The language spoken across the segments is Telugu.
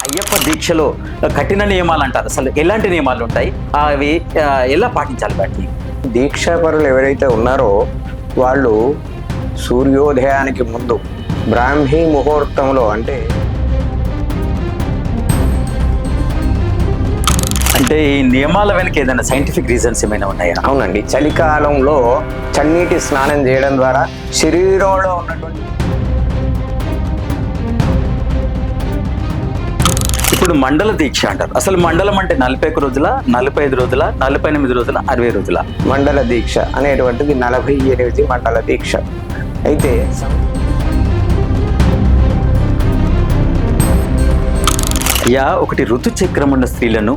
అయ్యప్ప దీక్షలో కఠిన నియమాలు అంటారు. అసలు ఎలాంటి నియమాలు ఉంటాయి, అవి ఎలా పాటించాలి వాటిని? దీక్షాపరులు ఎవరైతే ఉన్నారో వాళ్ళు సూర్యోదయానికి ముందు బ్రాహ్మీ ముహూర్తంలో అంటే ఈ నియమాల వెనక ఏదైనా సైంటిఫిక్ రీజన్స్ ఏమైనా ఉన్నాయా? అవునండి, చలికాలంలో చన్నీటి స్నానం చేయడం ద్వారా శరీరంలో ఉన్నటువంటి ఇప్పుడు మండల దీక్ష అంటారు. అసలు మండలం అంటే 41 రోజుల, 45 రోజుల, 48 రోజుల, 60 రోజుల? మండల దీక్ష అనేటువంటిది 48 మండల దీక్ష. అయితే ఒకటి ఋతుచక్రం ఉన్న స్త్రీలను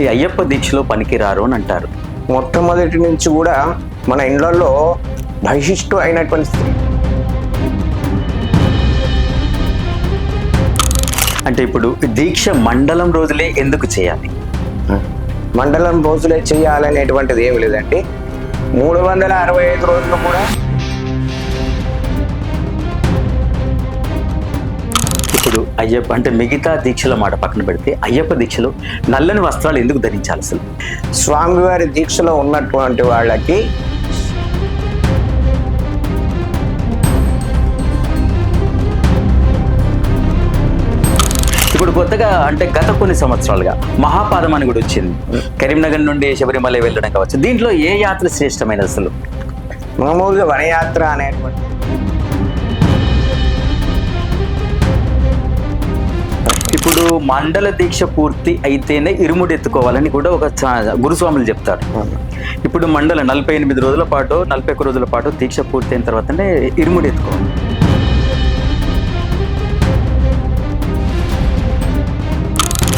ఈ అయ్యప్ప దీక్షలో పనికిరారు అని అంటారు. మొట్టమొదటి నుంచి కూడా మన ఇండ్లలో బహిష్టు అయినటువంటి స్త్రీ అంటే ఇప్పుడు దీక్ష మండలం రోజులే ఎందుకు చేయాలి? మండలం రోజులే చేయాలనేటువంటిది ఏమి లేదండి. 365 రోజులు కూడా ఇప్పుడు అయ్యప్ప అంటే మిగతా దీక్షల మాట పక్కన పెడితే అయ్యప్ప దీక్షలో నల్లని వస్త్రాలు ఎందుకు ధరించాలి అసలు? స్వామివారి దీక్షలో ఉన్నటువంటి వాళ్ళకి ఇప్పుడు కొత్తగా అంటే గత కొన్ని సంవత్సరాలుగా మహాపాదం అని కూడా వచ్చింది. కరీంనగర్ నుండి శబరిమల వెళ్ళడం కావచ్చు. దీంట్లో ఏ యాత్ర శ్రేష్టమైన అసలు? మామూలుగా వనయాత్ర అనేటువంటి ఇప్పుడు మండల దీక్ష పూర్తి అయితేనే ఇరుముడి ఎత్తుకోవాలని కూడా ఒక గురుస్వాములు చెప్తారు. ఇప్పుడు మండల 48 రోజుల పాటు 41 రోజుల పాటు దీక్ష పూర్తి అయిన తర్వాతనే ఇరుముడి ఎత్తుకోవాలి.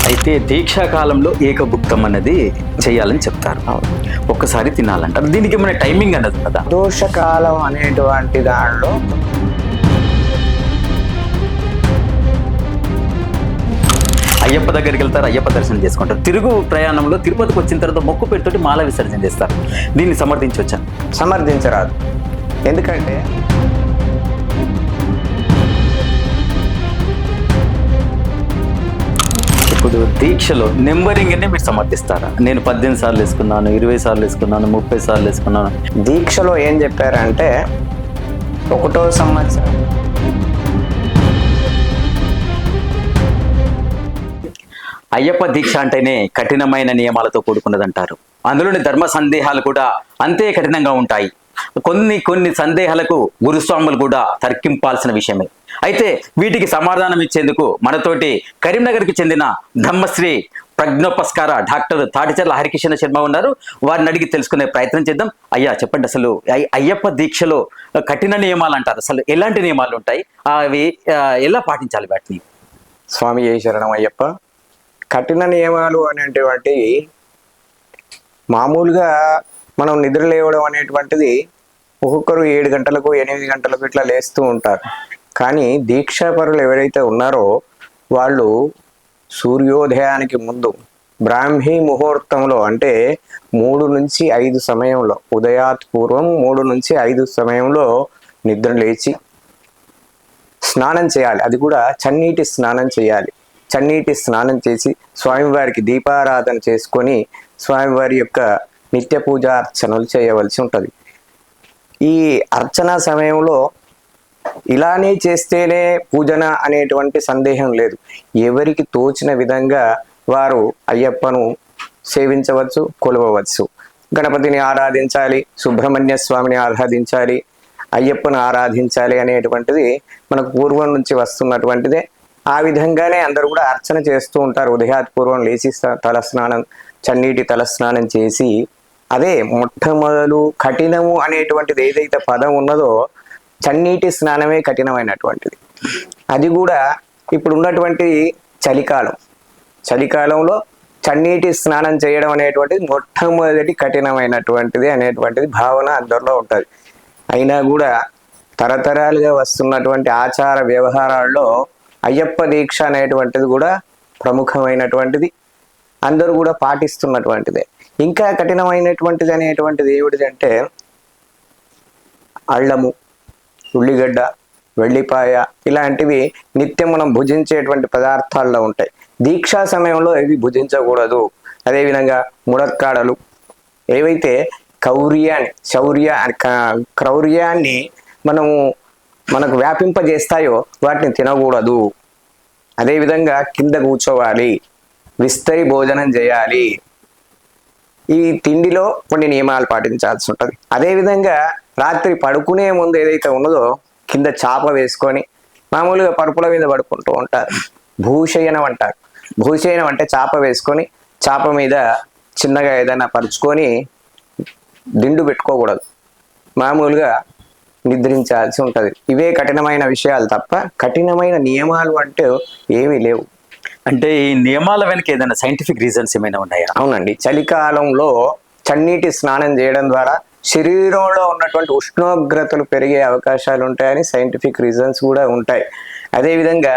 అయితే దీక్షా కాలంలో ఏకభుక్తం అన్నది చేయాలని చెప్తారు. ఒక్కసారి తినాలంటారు. దీనికి ఏమైనా టైమింగ్ అన్నది కదా? దోషకాలం అనేటువంటి దానిలో అయ్యప్ప దగ్గరికి వెళ్తారు, అయ్యప్ప దర్శనం చేసుకుంటారు. తిరుగు ప్రయాణంలో తిరుపతికి వచ్చిన తర్వాత మొక్కు పెట్టుతోటి మాల విసర్జన చేస్తారు. దీన్ని సమర్థించవచ్చా? సమర్థించరాదు. ఎందుకంటే ఇప్పుడు దీక్షలో నెంబరింగ్ అనే మీరు సమర్థిస్తారా? నేను 18 సార్లు వేసుకున్నాను, 20 సార్లు వేసుకున్నాను, 30 సార్లు వేసుకున్నాను. దీక్షలో ఏం చెప్పారంటే 1వ సంవత్సరం అయ్యప్ప దీక్ష అంటేనే కఠినమైన నియమాలతో కూడుకున్నదంటారు. అందులోని ధర్మ సందేహాలు కూడా అంతే కఠినంగా ఉంటాయి. కొన్ని సందేహాలకు గురుస్వాములు కూడా తర్కింపాల్సిన విషయమే. అయితే వీటికి సమాధానం ఇచ్చేందుకు మనతోటి కరీంనగర్కి చెందిన బ్రహ్మశ్రీ ప్రజ్ఞోపస్కార డాక్టర్ తాటిచర్ల హరికిషన్ శర్మ ఉన్నారు. వారిని అడిగి తెలుసుకునే ప్రయత్నం చేద్దాం. అయ్యా చెప్పండి, అసలు అయ్యప్ప దీక్షలో కఠిన నియమాలు అంటారు. అసలు ఎలాంటి నియమాలు ఉంటాయి, అవి ఎలా పాటించాలి వాటిని? స్వామి ఏ శరణం అయ్యప్ప. కఠిన నియమాలు అనేటువంటి మామూలుగా మనం నిద్ర లేవడం అనేటువంటిది ఒక్కొక్కరు 7 గంటలకు 8 గంటలకు ఇట్లా లేస్తూ ఉంటారు. కానీ దీక్షాపరులు ఎవరైతే ఉన్నారో వాళ్ళు సూర్యోదయానికి ముందు బ్రాహ్మీ ముహూర్తంలో అంటే 3 నుంచి 5 సమయంలో, ఉదయాత్ పూర్వం 3 నుంచి 5 సమయంలో నిద్ర లేచి స్నానం చేయాలి. అది కూడా చన్నీటి స్నానం చేయాలి. చన్నీటి స్నానం చేసి స్వామివారికి దీపారాధన చేసుకొని స్వామివారి యొక్క నిత్య పూజ అర్చనలు చేయవలసి ఉంటుంది. ఈ అర్చన సమయంలో ఇలానే చేస్తేనే పూజన అనేటువంటి సందేహం లేదు. ఎవరికి తోచిన విధంగా వారు అయ్యప్పను సేవించవచ్చు, కొలవవచ్చు. గణపతిని ఆరాధించాలి, సుబ్రహ్మణ్య స్వామిని ఆరాధించాలి, అయ్యప్పను ఆరాధించాలి అనేటువంటిది మనకు పూర్వం నుంచి వస్తున్నటువంటిదే. ఆ విధంగానే అందరూ కూడా అర్చన చేస్తూ ఉంటారు. ఉదయాత్పూర్వం లేచి తలస్నానం, చన్నీటి తలస్నానం చేసి, అదే మొట్టమొదలు కఠినము అనేటువంటిది ఏదైతే పదం ఉన్నదో చన్నీటి స్నానమే కఠినమైనటువంటిది. అది కూడా ఇప్పుడు ఉన్నటువంటి చలికాలంలో చన్నీటి స్నానం చేయడం అనేటువంటిది మొట్టమొదటి కఠినమైనటువంటిది అనేటువంటిది భావన అందరిలో ఉంటుంది. అయినా కూడా తరతరాలుగా వస్తున్నటువంటి ఆచార వ్యవహారాల్లో అయ్యప్ప దీక్ష అనేటువంటిది కూడా ప్రముఖమైనటువంటిది, అందరూ కూడా పాటిస్తున్నటువంటిదే. ఇంకా కఠినమైనటువంటిది అనేటువంటిది ఏమిటిదంటే అల్లము, ఉల్లిగడ్డ, వెల్లిపాయ ఇలాంటివి నిత్యం మనం భుజించేటువంటి పదార్థాల్లో ఉంటాయి. దీక్షా సమయంలో ఇవి భుజించకూడదు. అదేవిధంగా ములక్కాడలు ఏవైతే క్రౌర్యాన్ని మనకు వ్యాపింపజేస్తాయో వాటిని తినకూడదు. అదేవిధంగా కింద కూర్చోవాలి, విస్తరి భోజనం చేయాలి. ఈ తిండిలో కొన్ని నియమాలు పాటించాల్సి ఉంటుంది. అదేవిధంగా రాత్రి పడుకునే ముందు ఏదైతే ఉన్నదో కింద చాప వేసుకొని, మామూలుగా పరుపుల మీద పడుకుంటూ ఉంటారు, భూశయనం అంటారు. భూశయనం అంటే చాప వేసుకొని చాప మీద చిన్నగా ఏదైనా పరుచుకొని దిండు పెట్టుకోకూడదు, మామూలుగా నిద్రించాల్సి ఉంటుంది. ఇవే కఠినమైన విషయాలు తప్ప కఠినమైన నియమాలు అంటే ఏమీ లేవు. అంటే ఈ నియమాల వెనక ఏదైనా సైంటిఫిక్ రీజన్స్ ఏమైనా ఉన్నాయా? అవునండి. చలికాలంలో చన్నీటి స్నానం చేయడం ద్వారా శరీరంలో ఉన్నటువంటి ఉష్ణోగ్రతలు పెరిగే అవకాశాలు ఉంటాయని సైంటిఫిక్ రీజన్స్ కూడా ఉంటాయి. అదేవిధంగా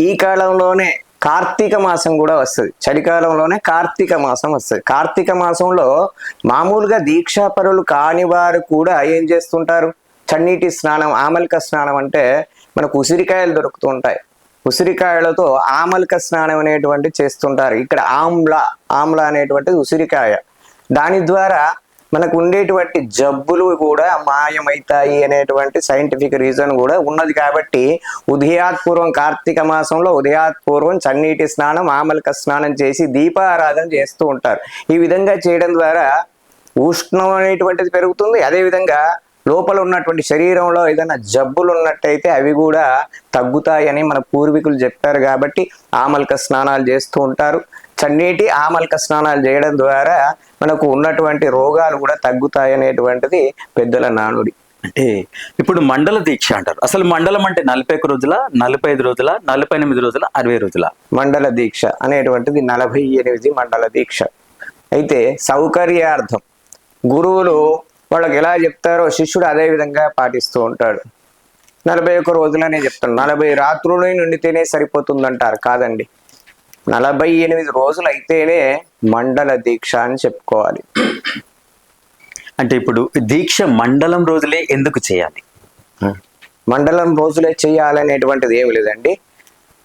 ఈ కాలంలోనే కార్తీక మాసం కూడా వస్తుంది. చలికాలంలోనే కార్తీక మాసం వస్తుంది. కార్తీక మాసంలో మామూలుగా దీక్షాపరులు కాని వారు కూడా ఏం చేస్తుంటారు, చన్నీటి స్నానం, ఆమలిక స్నానం అంటే మనకు ఉసిరికాయలు దొరుకుతూ ఉంటాయి. ఉసిరికాయలతో ఆమలిక స్నానం అనేటువంటి చేస్తుంటారు. ఇక్కడ ఆమ్ల అనేటువంటిది ఉసిరికాయ. దాని ద్వారా మనకు ఉండేటువంటి జబ్బులు కూడా మాయమవుతాయి అనేటువంటి సైంటిఫిక్ రీజన్ కూడా ఉన్నది. కాబట్టి ఉదయాత్పూర్వం కార్తీక మాసంలో ఉదయాత్పూర్వం చన్నీటి స్నానం, ఆమలిక స్నానం చేసి దీపారాధన చేస్తూ ఉంటారు. ఈ విధంగా చేయడం ద్వారా ఉష్ణం అనేటువంటిది పెరుగుతుంది. అదేవిధంగా లోపల ఉన్నటువంటి శరీరంలో ఏదైనా జబ్బులు ఉన్నట్టయితే అవి కూడా తగ్గుతాయని మన పూర్వీకులు చెప్పారు. కాబట్టి ఆమలిక స్నానాలు చేస్తూ ఉంటారు. చన్నీటి ఆమలిక స్నానాలు చేయడం ద్వారా మనకు ఉన్నటువంటి రోగాలు కూడా తగ్గుతాయి అనేటువంటిది పెద్దల నానుడి. అంటే ఇప్పుడు మండల దీక్ష అంటారు. అసలు మండలం అంటే 41 రోజుల, 45 రోజుల, 48 రోజుల, 60 రోజుల? మండల దీక్ష అనేటువంటిది 48 మండల దీక్ష. అయితే సౌకర్యార్థం గురువులు వాళ్ళకి ఎలా చెప్తారో శిష్యుడు అదే విధంగా పాటిస్తూ ఉంటాడు. 41 రోజులనే చెప్తాను, 40 రాత్రులు నిండితేనే సరిపోతుందంటారు. కాదండి, 48 రోజులు అయితేనే మండల దీక్ష అని చెప్పుకోవాలి. అంటే ఇప్పుడు దీక్ష మండలం రోజులే ఎందుకు చేయాలి? మండలం రోజులే చేయాలనేటువంటిది ఏమి లేదండి.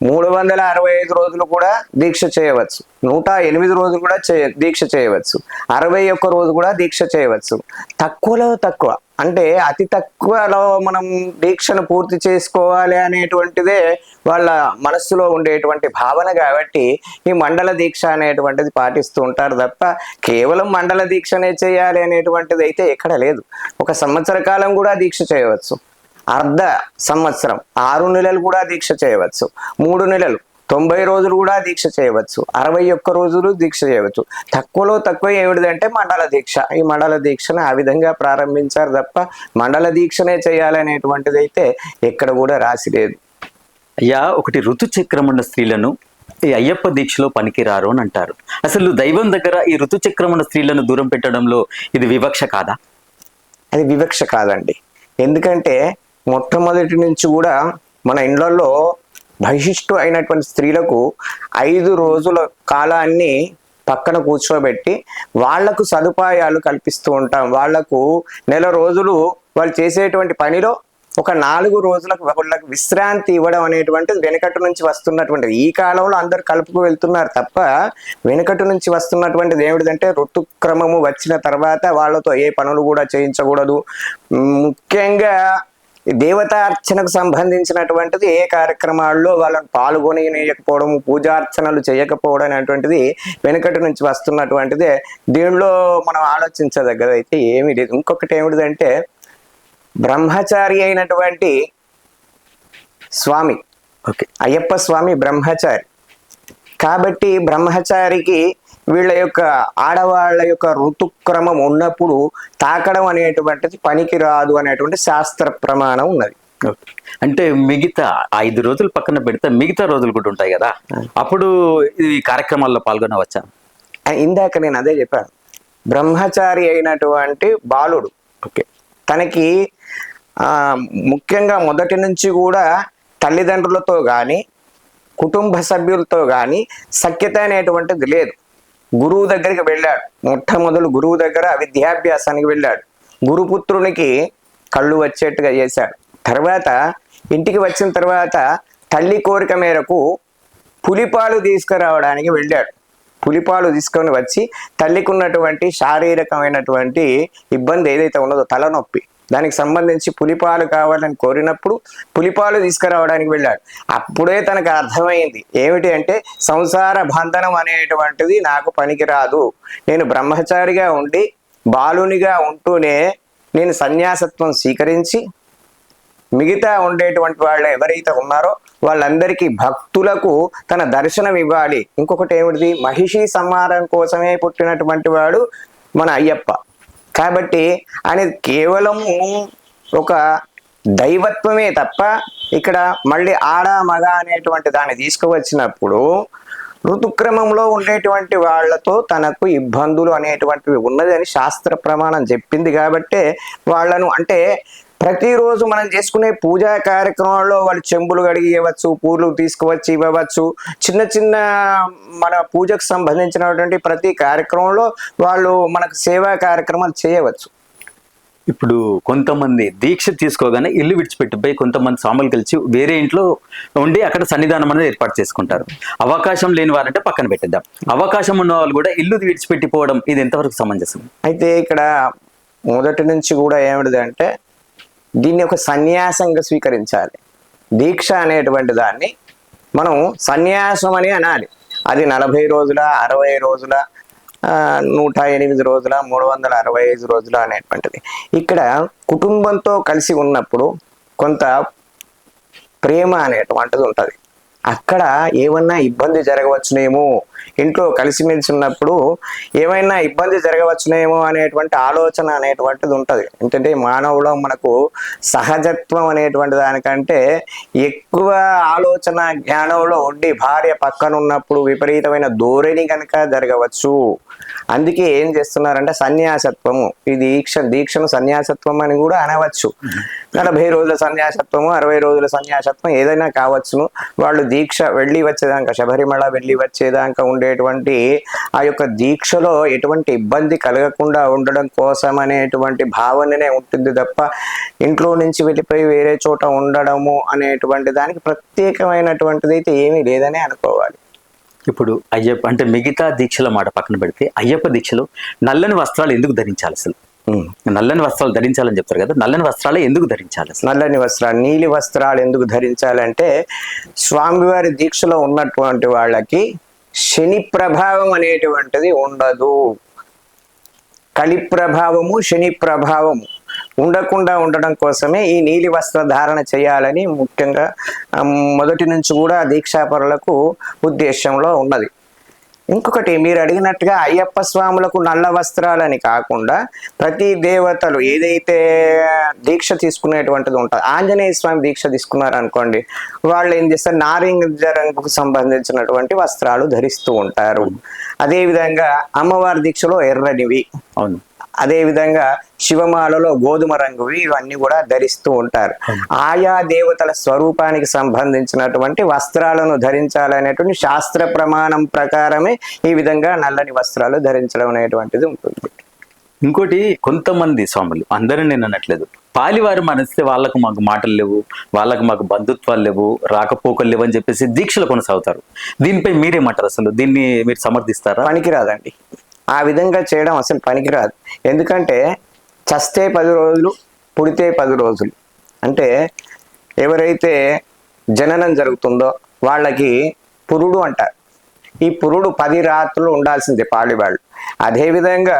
365 రోజులు కూడా దీక్ష చేయవచ్చు, 108 రోజులు కూడా దీక్ష చేయవచ్చు, 61 రోజు కూడా దీక్ష చేయవచ్చు. తక్కువలో తక్కువ అంటే అతి తక్కువలో మనం దీక్షను పూర్తి చేసుకోవాలి అనేటువంటిదే వాళ్ళ మనస్సులో ఉండేటువంటి భావన. కాబట్టి ఈ మండల దీక్ష అనేటువంటిది పాటిస్తూ ఉంటారు తప్ప కేవలం మండల దీక్షనే చేయాలి అనేటువంటిది అయితే ఎక్కడ లేదు. 1 సంవత్సర కాలం కూడా దీక్ష చేయవచ్చు, అర్ధ సంవత్సరం 6 నెలలు కూడా దీక్ష చేయవచ్చు, 3 నెలలు 90 రోజులు కూడా దీక్ష చేయవచ్చు, 61 రోజులు దీక్ష చేయవచ్చు. తక్కువలో తక్కువ ఏమిటిదంటే మండల దీక్ష. ఈ మండల దీక్షను ఆ విధంగా ప్రారంభించారు తప్ప మండల దీక్షనే చేయాలనేటువంటిది అయితే ఎక్కడ కూడా రాసి లేదు. అయ్యా, ఒకటి ఋతుచక్రం ఉన్న స్త్రీలను ఈ అయ్యప్ప దీక్షలో పనికిరారు అని అంటారు. అసలు దైవం దగ్గర ఈ ఋతుచక్రం ఉన్న స్త్రీలను దూరం పెట్టడంలో ఇది వివక్ష కాదా? అది వివక్ష కాదండి. ఎందుకంటే మొట్టమొదటి నుంచి కూడా మన ఇండ్లలో బహిష్టు అయినటువంటి స్త్రీలకు 5 రోజుల కాలాన్ని పక్కన కూర్చోబెట్టి వాళ్లకు సదుపాయాలు కల్పిస్తూ ఉంటాం. వాళ్లకు నెల రోజులు వాళ్ళు చేసేటువంటి పనిలో ఒక 4 రోజులకు వాళ్ళకు విశ్రాంతి ఇవ్వడం అనేటువంటిది వెనకటి నుంచి వస్తున్నటువంటిది. ఈ కాలంలో అందరు కలుపుకు వెళ్తున్నారు తప్ప వెనకటి నుంచి వస్తున్నటువంటిది ఏమిటంటే ఋతుక్రమము వచ్చిన తర్వాత వాళ్ళతో ఏ పనులు కూడా చేయించకూడదు. ముఖ్యంగా దేవతార్చనకు సంబంధించినటువంటిది ఏ కార్యక్రమాల్లో వాళ్ళని పాల్గొనకపోవడం, పూజార్చనలు చేయకపోవడం అనేటువంటిది వెనుకటి నుంచి వస్తున్నటువంటిదే. దీనిలో మనం ఆలోచించదగ్గది అయితే ఏమీ లేదు. ఇంకొకటి ఏమిటిదంటే బ్రహ్మచారి అయినటువంటి స్వామి, అయ్యప్ప స్వామి బ్రహ్మచారి కాబట్టి బ్రహ్మచారికి వీళ్ళ యొక్క ఆడవాళ్ళ యొక్క ఋతుక్రమం ఉన్నప్పుడు తాకడం అనేటువంటిది పనికి రాదు అనేటువంటి శాస్త్ర ప్రమాణం ఉన్నది. అంటే మిగతా 5 రోజులు పక్కన పెడితే మిగతా రోజులు కూడా ఉంటాయి కదా, అప్పుడు ఈ కార్యక్రమాల్లో పాల్గొనవచ్చా? ఇందాక నేను అదే చెప్పాను. బ్రహ్మచారి అయినటువంటి బాలుడు తనకి ముఖ్యంగా మొదటి నుంచి కూడా తల్లిదండ్రులతో కానీ కుటుంబ సభ్యులతో కానీ సఖ్యత అనేటువంటిది లేదు. గురువు దగ్గరికి వెళ్ళాడు, మొట్టమొదలు గురువు దగ్గర విద్యాభ్యాసానికి వెళ్ళాడు. గురుపుత్రునికి కళ్ళు వచ్చేట్టుగా చేశాడు. తర్వాత ఇంటికి వచ్చిన తర్వాత తల్లి కోరిక మేరకు పులిపాలు తీసుకురావడానికి వెళ్ళాడు. పులిపాలు తీసుకొని వచ్చి తల్లికి ఉన్నటువంటి శారీరకమైనటువంటి ఇబ్బంది ఏదైతే ఉన్నదో తలనొప్పి, దానికి సంబంధించి పులిపాలు కావాలని కోరినప్పుడు పులిపాలు తీసుకురావడానికి వెళ్ళాడు. అప్పుడే తనకు అర్థమైంది ఏమిటి అంటే, సంసార బంధనం అనేటువంటిది నాకు పనికిరాదు, నేను బ్రహ్మచారిగా ఉండి బాలునిగా ఉంటూనే నేను సన్యాసత్వం స్వీకరించి మిగతా ఉండేటువంటి వాళ్ళు ఎవరైతే ఉన్నారో వాళ్ళందరికీ భక్తులకు తన దర్శనం ఇవ్వాలి. ఇంకొకటి ఏమిటిది, మహిషి సంహారం కోసమే పుట్టినటువంటి వాడు మన అయ్యప్ప. కాబట్టి అనేది కేవలము ఒక దైవత్వమే తప్ప ఇక్కడ మళ్ళీ ఆడ మగ అనేటువంటి దాన్ని తీసుకువచ్చినప్పుడు ఋతుక్రమంలో ఉండేటువంటి వాళ్ళతో తనకు ఇబ్బందులు అనేటువంటివి ఉన్నదని శాస్త్ర ప్రమాణం చెప్పింది. కాబట్టే వాళ్ళను అంటే ప్రతిరోజు మనం చేసుకునే పూజా కార్యక్రమాల్లో వాళ్ళు చెంబులు కడిగి ఇవ్వచ్చు, పూలు తీసుకువచ్చి ఇవ్వవచ్చు, చిన్న చిన్న మన పూజకు సంబంధించినటువంటి ప్రతి కార్యక్రమంలో వాళ్ళు మనకు సేవా కార్యక్రమాలు చేయవచ్చు. ఇప్పుడు కొంతమంది దీక్ష తీసుకోగానే ఇల్లు విడిచిపెట్టిపోయి కొంతమంది స్వాములు కలిసి వేరే ఇంట్లో ఉండి అక్కడ సన్నిధానం అనేది ఏర్పాటు చేసుకుంటారు. అవకాశం లేని వారంటే పక్కన పెట్టేద్దాం, అవకాశం ఉన్న వాళ్ళు కూడా ఇల్లు విడిచిపెట్టిపోవడం ఇది ఎంతవరకు సమంజసం? అయితే ఇక్కడ మొదటి నుంచి కూడా ఏమిటిదంటే దీన్ని ఒక సన్యాసంగా స్వీకరించాలి. దీక్ష అనేటువంటి దాన్ని మనం సన్యాసం అని అనాలి. అది 40 రోజుల, 60 రోజుల, 108 రోజుల, 365 రోజుల అనేటువంటిది. ఇక్కడ కుటుంబంతో కలిసి ఉన్నప్పుడు కొంత ప్రేమ అనేటువంటిది ఉంటుంది. అక్కడ ఏమన్నా ఇబ్బంది జరగవచ్చునేమో, ఇంట్లో కలిసిమెలిసి ఉన్నప్పుడు ఏమైనా ఇబ్బంది జరగవచ్చునేమో అనేటువంటి ఆలోచన అనేటువంటిది ఉంటుంది. ఏంటంటే మానవులో మనకు సహజత్వం అనేటువంటి దానికంటే ఎక్కువ ఆలోచన జ్ఞానంలో ఉండి భార్య పక్కన ఉన్నప్పుడు విపరీతమైన ధోరణి కనుక జరగవచ్చు. అందుకే ఏం చేస్తున్నారంటే సన్యాసత్వము, ఈ దీక్షను సన్యాసత్వం అని కూడా అనవచ్చు. 40 రోజుల సన్యాసత్వము, 60 రోజుల సన్యాసత్వం ఏదైనా కావచ్చును. వాళ్ళు దీక్ష వెళ్ళి వచ్చేదాకా, శబరిమల వెళ్ళి వచ్చేదాకా ఉండేటువంటి ఆ యొక్క దీక్షలో ఎటువంటి ఇబ్బంది కలగకుండా ఉండడం కోసం అనేటువంటి భావననే ఉంటుంది తప్ప ఇంట్లో నుంచి వెళ్ళిపోయి వేరే చోట ఉండడము అనేటువంటి దానికి ప్రత్యేకమైనటువంటిది అయితే ఏమీ లేదనే అనుకోవాలి. ఇప్పుడు అయ్యప్ప అంటే మిగతా దీక్షల మాట పక్కన పెడితే అయ్యప్ప దీక్షలో నల్లని వస్త్రాలు ఎందుకు ధరించాలి? అసలు నల్లని వస్త్రాలు ధరించాలని చెప్తారు కదా, నల్లని వస్త్రాలు ఎందుకు ధరించాలి? నల్లని వస్త్రాలు, నీలి వస్త్రాలు ఎందుకు ధరించాలంటే స్వామివారి దీక్షలో ఉన్నటువంటి వాళ్ళకి శని ప్రభావం అనేటువంటిది ఉండదు. కలి ప్రభావము, శని ప్రభావము ఉండకుండా ఉండడం కోసమే ఈ నీలి వస్త్ర ధారణ చేయాలని ముఖ్యంగా మొదటి నుంచి కూడా దీక్షాపరులకు ఉద్దేశంలో ఉన్నది. ఇంకొకటి మీరు అడిగినట్టుగా అయ్యప్ప స్వాములకు నల్ల వస్త్రాలని కాకుండా ప్రతి దేవతలు ఏదైతే దీక్ష తీసుకునేటువంటిది ఉంటుంది, ఆంజనేయ స్వామి దీక్ష తీసుకున్నారనుకోండి, వాళ్ళు ఏం చేస్తారు, నారింజ రంగుకు సంబంధించినటువంటి వస్త్రాలు ధరిస్తూ ఉంటారు. అదేవిధంగా అమ్మవారి దీక్షలో ఎర్రనివి, అవును, అదేవిధంగా శివమాలలో గోధుమ రంగువి, ఇవన్నీ కూడా ధరిస్తూ ఉంటారు. ఆయా దేవతల స్వరూపానికి సంబంధించినటువంటి వస్త్రాలను ధరించాలనేటువంటి శాస్త్ర ప్రమాణం ప్రకారమే ఈ విధంగా నల్లని వస్త్రాలు ధరించడం అనేటువంటిది ఉంటుంది. ఇంకోటి కొంతమంది స్వాములు, అందరూ నేను అనట్లేదు, పాలివారు మనిస్తే వాళ్ళకు మాకు మాటలు లేవు, వాళ్ళకు మాకు బంధుత్వాలు లేవు, రాకపోకలు లేవు అని చెప్పేసి దీక్షలు కొనసాగుతారు. దీనిపై మీరేమంటారు? అసలు దీన్ని మీరు సమర్థిస్తారా? పనికిరాదండి, ఆ విధంగా చేయడం అసలు పనికిరాదు. ఎందుకంటే చస్తే 10 రోజులు, పుడితే 10 రోజులు. అంటే ఎవరైతే జననం జరుగుతుందో వాళ్ళకి పురుడు అంటారు. ఈ పురుడు 10 రాత్రులు ఉండాల్సిందే పాలివాళ్ళు. అదేవిధంగా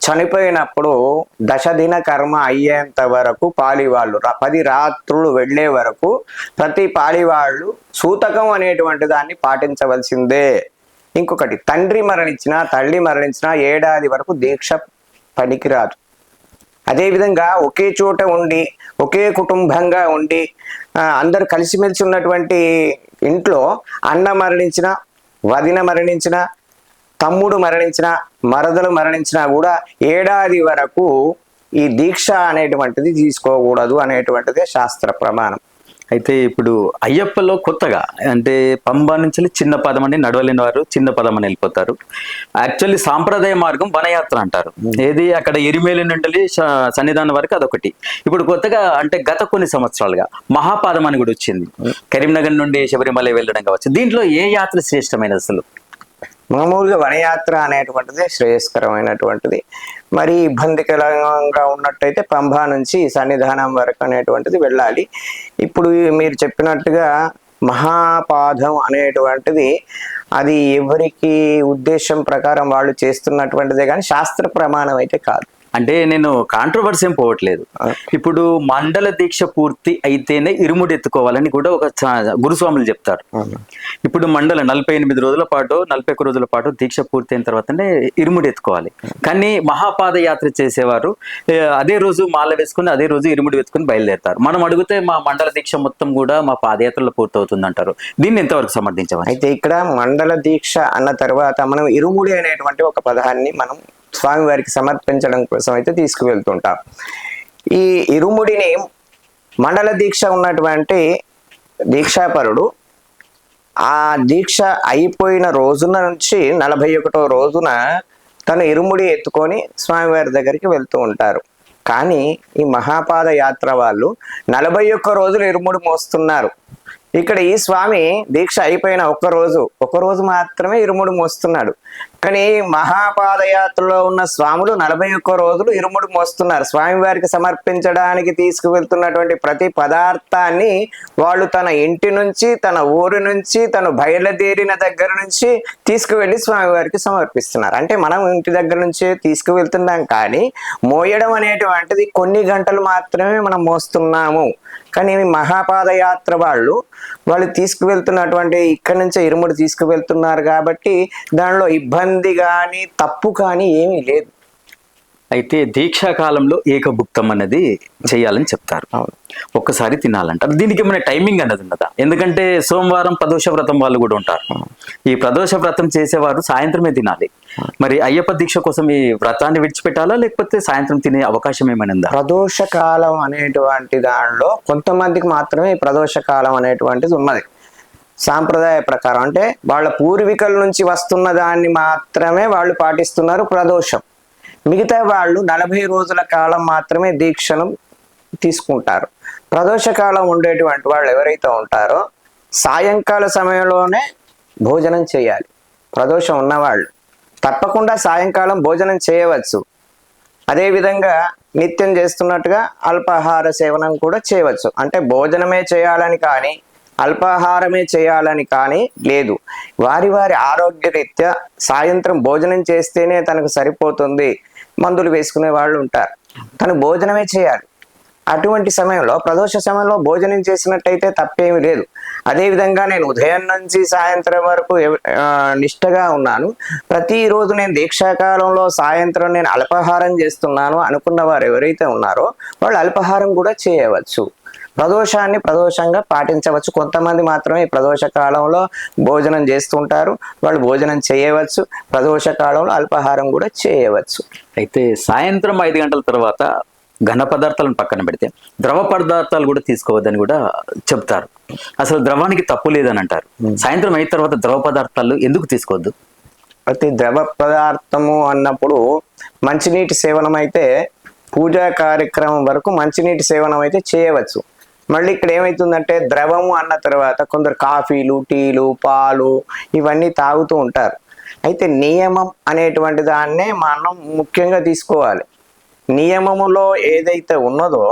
చనిపోయినప్పుడు 10 దిన కర్మ అయ్యేంత వరకు పాలివాళ్ళు 10 రాత్రులు వెళ్ళే వరకు ప్రతి పాలివాళ్ళు సూతకం అనేటువంటి దాన్ని పాటించవలసిందే. ఇంకొకటి, తండ్రి మరణించినా తల్లి మరణించినా ఏడాది వరకు దీక్ష పనికిరాదు. అదేవిధంగా ఒకే చోట ఉండి ఒకే కుటుంబంగా ఉండి అందరు కలిసిమెలిసి ఉన్నటువంటి ఇంట్లో అన్న మరణించిన, వదిన మరణించిన, తమ్ముడు మరణించిన, మరదలు మరణించినా కూడా ఏడాది వరకు ఈ దీక్ష అనేటువంటిది తీసుకోకూడదు అనేటువంటిదే శాస్త్ర ప్రమాణం. అయితే ఇప్పుడు అయ్యప్పలో కొత్తగా అంటే పంబా నుంచి చిన్న పదం అని నడవలేని వారు చిన్న పదం అని వెళ్ళిపోతారు. యాక్చువల్లీ సాంప్రదాయ మార్గం వనయాత్ర అంటారు. ఏది అక్కడ ఎరిమేలి నుండి సన్నిధానం వరకు అదొకటి. ఇప్పుడు కొత్తగా అంటే గత కొన్ని సంవత్సరాలుగా మహాపాదం అని కూడా వచ్చింది. కరీంనగర్ నుండి శబరిమల వెళ్ళడం కావచ్చు. దీంట్లో ఏ యాత్ర శ్రేష్టమైనది అసలు? మామూలుగా వనయాత్ర అనేటువంటిది శ్రేయస్కరమైనటువంటిది. మరి ఇబ్బందికరంగా ఉన్నట్టయితే పంబా నుంచి సన్నిధానం వరకు అనేటువంటిది వెళ్ళాలి. ఇప్పుడు మీరు చెప్పినట్టుగా మహాపాదం అనేటువంటిది అది ఎవరికి ఉద్దేశం ప్రకారం వాళ్ళు చేస్తున్నటువంటిదే కానీ శాస్త్ర ప్రమాణం అయితే కాదు. అంటే నేను కాంట్రవర్సీ ఏం పోవట్లేదు. ఇప్పుడు మండల దీక్ష పూర్తి అయితేనే ఇరుముడి ఎత్తుకోవాలని కూడా ఒక గురుస్వాములు చెప్తారు. ఇప్పుడు మండల 48 రోజుల పాటు 41 రోజుల పాటు దీక్ష పూర్తి అయిన తర్వాతనే ఇరుముడి ఎత్తుకోవాలి. కానీ మహాపాద యాత్ర చేసేవారు అదే రోజు మాల వేసుకుని అదే రోజు ఇరుముడి వేసుకుని బయలుదేరుతారు. మనం అడిగితే మా మండల దీక్ష మొత్తం కూడా మా పాదయాత్రలో పూర్తవుతుంది అంటారు. దీన్ని ఎంతవరకు సమర్థించవాలి? అయితే ఇక్కడ మండల దీక్ష అన్న తర్వాత మనం ఇరుముడి అనేటువంటి ఒక పదాన్ని మనం స్వామివారికి సమర్పించడం కోసం అయితే తీసుకువెళ్తుంటాం. ఈ ఇరుముడిని మండల దీక్ష ఉన్నటువంటి దీక్షాపరుడు ఆ దీక్ష అయిపోయిన రోజున నుంచి 41వ రోజున తను ఇరుముడి ఎత్తుకొని స్వామివారి దగ్గరికి వెళ్తూ ఉంటారు. కానీ ఈ మహాపాద యాత్ర వాళ్ళు 41 రోజులు ఇరుముడి మోస్తున్నారు. ఇక్కడ ఈ స్వామి దీక్ష అయిపోయిన ఒక రోజు మాత్రమే ఇరుముడి మోస్తున్నాడు. కానీ మహాపాదయాత్రలో ఉన్న స్వాములు 41 రోజులు ఇరుముడి మోస్తున్నారు. స్వామివారికి సమర్పించడానికి తీసుకువెళ్తున్నటువంటి ప్రతి పదార్థాన్ని వాళ్ళు తన ఇంటి నుంచి తన ఊరు నుంచి తను బయలుదేరిన దగ్గర నుంచి తీసుకువెళ్ళి స్వామివారికి సమర్పిస్తున్నారు. అంటే మనం ఇంటి దగ్గర నుంచే తీసుకువెళ్తున్నాం కానీ మోయడం అనేటువంటిది కొన్ని గంటలు మాత్రమే మనం మోస్తున్నాము. కానీ మహాపాదయాత్ర వాళ్ళు తీసుకువెళ్తున్నటువంటి ఇక్కడి నుంచే ఇరుముడి తీసుకువెళ్తున్నారు కాబట్టి దానిలో ఇబ్బంది కానీ తప్పు కానీ ఏమీ లేదు. అయితే దీక్షా కాలంలో ఏకభుక్తం అన్నది చేయాలని చెప్తారు. ఒక్కసారి తినాలంటారు. దీనికి ఏమైనా టైమింగ్ అన్నది ఉన్నదా? ఎందుకంటే సోమవారం ప్రదోష వ్రతం వాళ్ళు కూడా ఉంటారు. ఈ ప్రదోష వ్రతం చేసేవారు సాయంత్రమే తినాలి. మరి అయ్యప్ప దీక్ష కోసం ఈ వ్రతాన్ని విడిచిపెట్టాలా లేకపోతే సాయంత్రం తినే అవకాశం ఏమైనా ఉందా? ప్రదోష కాలం అనేటువంటి దానిలో కొంతమందికి మాత్రమే ఈ ప్రదోష కాలం అనేటువంటిది ఉన్నది. సాంప్రదాయ ప్రకారం అంటే వాళ్ళ పూర్వీకుల నుంచి వస్తున్న దాన్ని మాత్రమే వాళ్ళు పాటిస్తున్నారు ప్రదోషం. మిగతా వాళ్ళు 40 రోజుల కాలం మాత్రమే దీక్షను తీసుకుంటారు. ప్రదోష కాలం ఉండేటువంటి వాళ్ళు ఎవరైతే ఉంటారో సాయంకాల సమయంలోనే భోజనం చేయాలి. ప్రదోషం ఉన్నవాళ్ళు తప్పకుండా సాయంకాలం భోజనం చేయవచ్చు. అదేవిధంగా నిత్యం చేస్తున్నట్టుగా అల్పాహార సేవనం కూడా చేయవచ్చు. అంటే భోజనమే చేయాలని కానీ అల్పాహారమే చేయాలని కానీ లేదు. వారి వారి ఆరోగ్యరీత్యా సాయంత్రం భోజనం చేస్తేనే తనకు సరిపోతుంది, మందులు వేసుకునే వాళ్ళు ఉంటారు. తను భోజనమే చేయాలి. అటువంటి సమయంలో ప్రదోష సమయంలో భోజనం చేసినట్టయితే తప్పేమీ లేదు. అదేవిధంగా నేను ఉదయం నుంచి సాయంత్రం వరకు నిష్టగా ఉన్నాను, ప్రతిరోజు నేను దీక్షాకాలంలో సాయంత్రం నేను అల్పాహారం చేస్తున్నాను అనుకున్న వారు ఎవరైతే ఉన్నారో వాళ్ళు అల్పాహారం కూడా చేయవచ్చు. ప్రదోషాన్ని ప్రదోషంగా పాటించవచ్చు. కొంతమంది మాత్రమే ప్రదోష కాలంలో భోజనం చేస్తుంటారు, వాళ్ళు భోజనం చేయవచ్చు. ప్రదోష కాలంలో అల్పాహారం కూడా చేయవచ్చు. అయితే సాయంత్రం 5 గంటల తర్వాత ఘన పదార్థాలను పక్కన పెడితే ద్రవ పదార్థాలు కూడా తీసుకోవద్దని కూడా చెప్తారు. అసలు ద్రవానికి తప్పు లేదని అంటారు. సాయంత్రం అయిన తర్వాత ద్రవ పదార్థాలు ఎందుకు తీసుకోవద్దు? ప్రతి ద్రవ పదార్థము అన్నప్పుడు మంచినీటి సేవనం అయితే పూజా కార్యక్రమం వరకు మంచినీటి సేవనం అయితే చేయవచ్చు. మళ్ళీ ఇక్కడ ఏమవుతుందంటే ద్రవము అన్న తర్వాత కొందరు కాఫీలు, టీలు, పాలు ఇవన్నీ తాగుతూ ఉంటారు. అయితే నియమం అనేటువంటి దాన్నే మనం ముఖ్యంగా తీసుకోవాలి. నియమములో ఏదైతే ఉన్నదో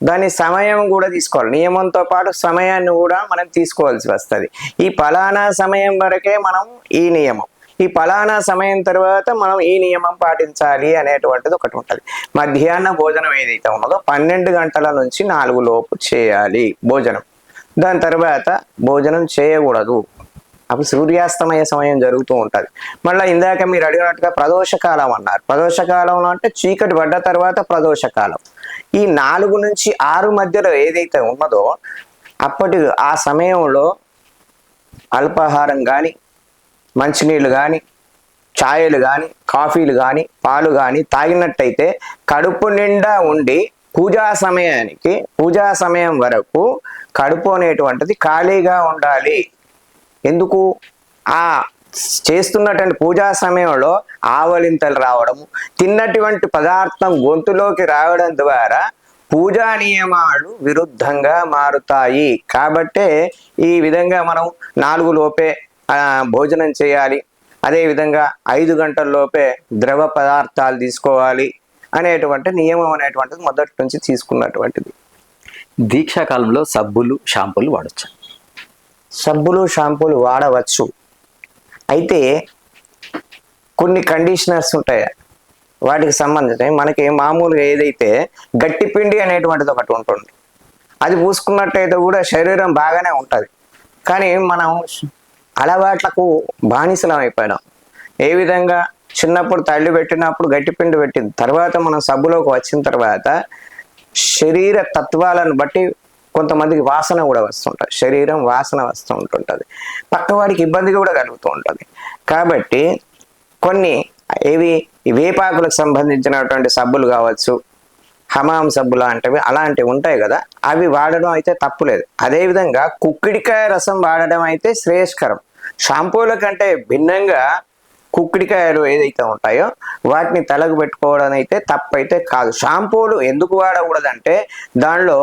దాని సమయం కూడా తీసుకోవాలి. నియమంతో పాటు సమయాన్ని కూడా మనం తీసుకోవాల్సి వస్తుంది. ఈ ఫలానా సమయం వరకే మనం ఈ నియమం, ఈ ఫలానా సమయం తర్వాత మనం ఈ నియమం పాటించాలి అనేటువంటిది ఒకటి ఉంటుంది. మధ్యాహ్న భోజనం ఏదైతే ఉన్నదో 12 గంటల నుంచి 4 లోపు చేయాలి భోజనం. దాని తర్వాత భోజనం చేయకూడదు. అప్పుడు సూర్యాస్తమయ సమయం జరుగుతూ ఉంటుంది. మళ్ళీ ఇందాక మీరు అడిగినట్టుగా ప్రదోషకాలం అన్నారు. ప్రదోషకాలంలో అంటే చీకటి పడ్డ తర్వాత ప్రదోషకాలం. ఈ 4 నుంచి 6 మధ్యలో ఏదైతే ఉన్నదో అప్పటి ఆ సమయంలో అల్పాహారం కానీ, మంచినీళ్ళు కానీ, ఛాయలు కానీ, కాఫీలు కానీ, పాలు కానీ తాగినట్టయితే కడుపు నిండా ఉండి పూజా సమయం వరకు కడుపు అనేటువంటిది ఖాళీగా ఉండాలి. ఎందుకు? ఆ చేస్తున్నటువంటి పూజా సమయంలో ఆవలింతలు రావడము, తిన్నటువంటి పదార్థం గొంతులోకి రావడం ద్వారా పూజా నియమాలు విరుద్ధంగా మారుతాయి. కాబట్టే ఈ విధంగా మనం 4 లోపే భోజనం చేయాలి, అదేవిధంగా 5 గంటల లోపే ద్రవ పదార్థాలు తీసుకోవాలి అనేటువంటి నియమం అనేటువంటిది మొదటి నుంచి తీసుకున్నటువంటిది. దీక్షా కాలంలో సబ్బులు షాంపూలు వాడచ్చు. సబ్బులు షాంపూలు వాడవచ్చు. అయితే కొన్ని కండిషనర్స్ ఉంటాయి, వాటికి సంబంధించి మనకి మామూలుగా ఏదైతే గట్టి పిండి అనేటువంటిది ఒకటి ఉంటుంది, అది పూసుకున్నట్టయితే కూడా శరీరం బాగానే ఉంటుంది. కానీ మనం అలవాట్లకు బానిసలం అయిపోయాం. ఏ విధంగా? చిన్నప్పుడు తల్లి పెట్టినప్పుడు గట్టి పిండి పెట్టింది, తర్వాత మనం సబ్బులోకి వచ్చిన తర్వాత శరీర తత్వాలను బట్టి కొంతమందికి వాసన కూడా వస్తుంటుంది, శరీరం వాసన వస్తూ ఉంటుంటుంది, పక్కవాడికి ఇబ్బంది కూడా కలుగుతూ ఉంటుంది. కాబట్టి కొన్ని వేపాకులకు సంబంధించినటువంటి సబ్బులు కావచ్చు, హమాం సబ్బు లాంటివి అలాంటివి ఉంటాయి కదా, అవి వాడడం అయితే తప్పులేదు. అదేవిధంగా కుక్కిడికాయ రసం వాడడం అయితే శ్రేయస్కరం. షాంపూల కంటే భిన్నంగా కుక్కిడికాయలు ఏదైతే ఉంటాయో వాటిని తలకు పెట్టుకోవడం అయితే తప్పైతే కాదు. షాంపూలు ఎందుకు వాడకూడదంటే దానిలో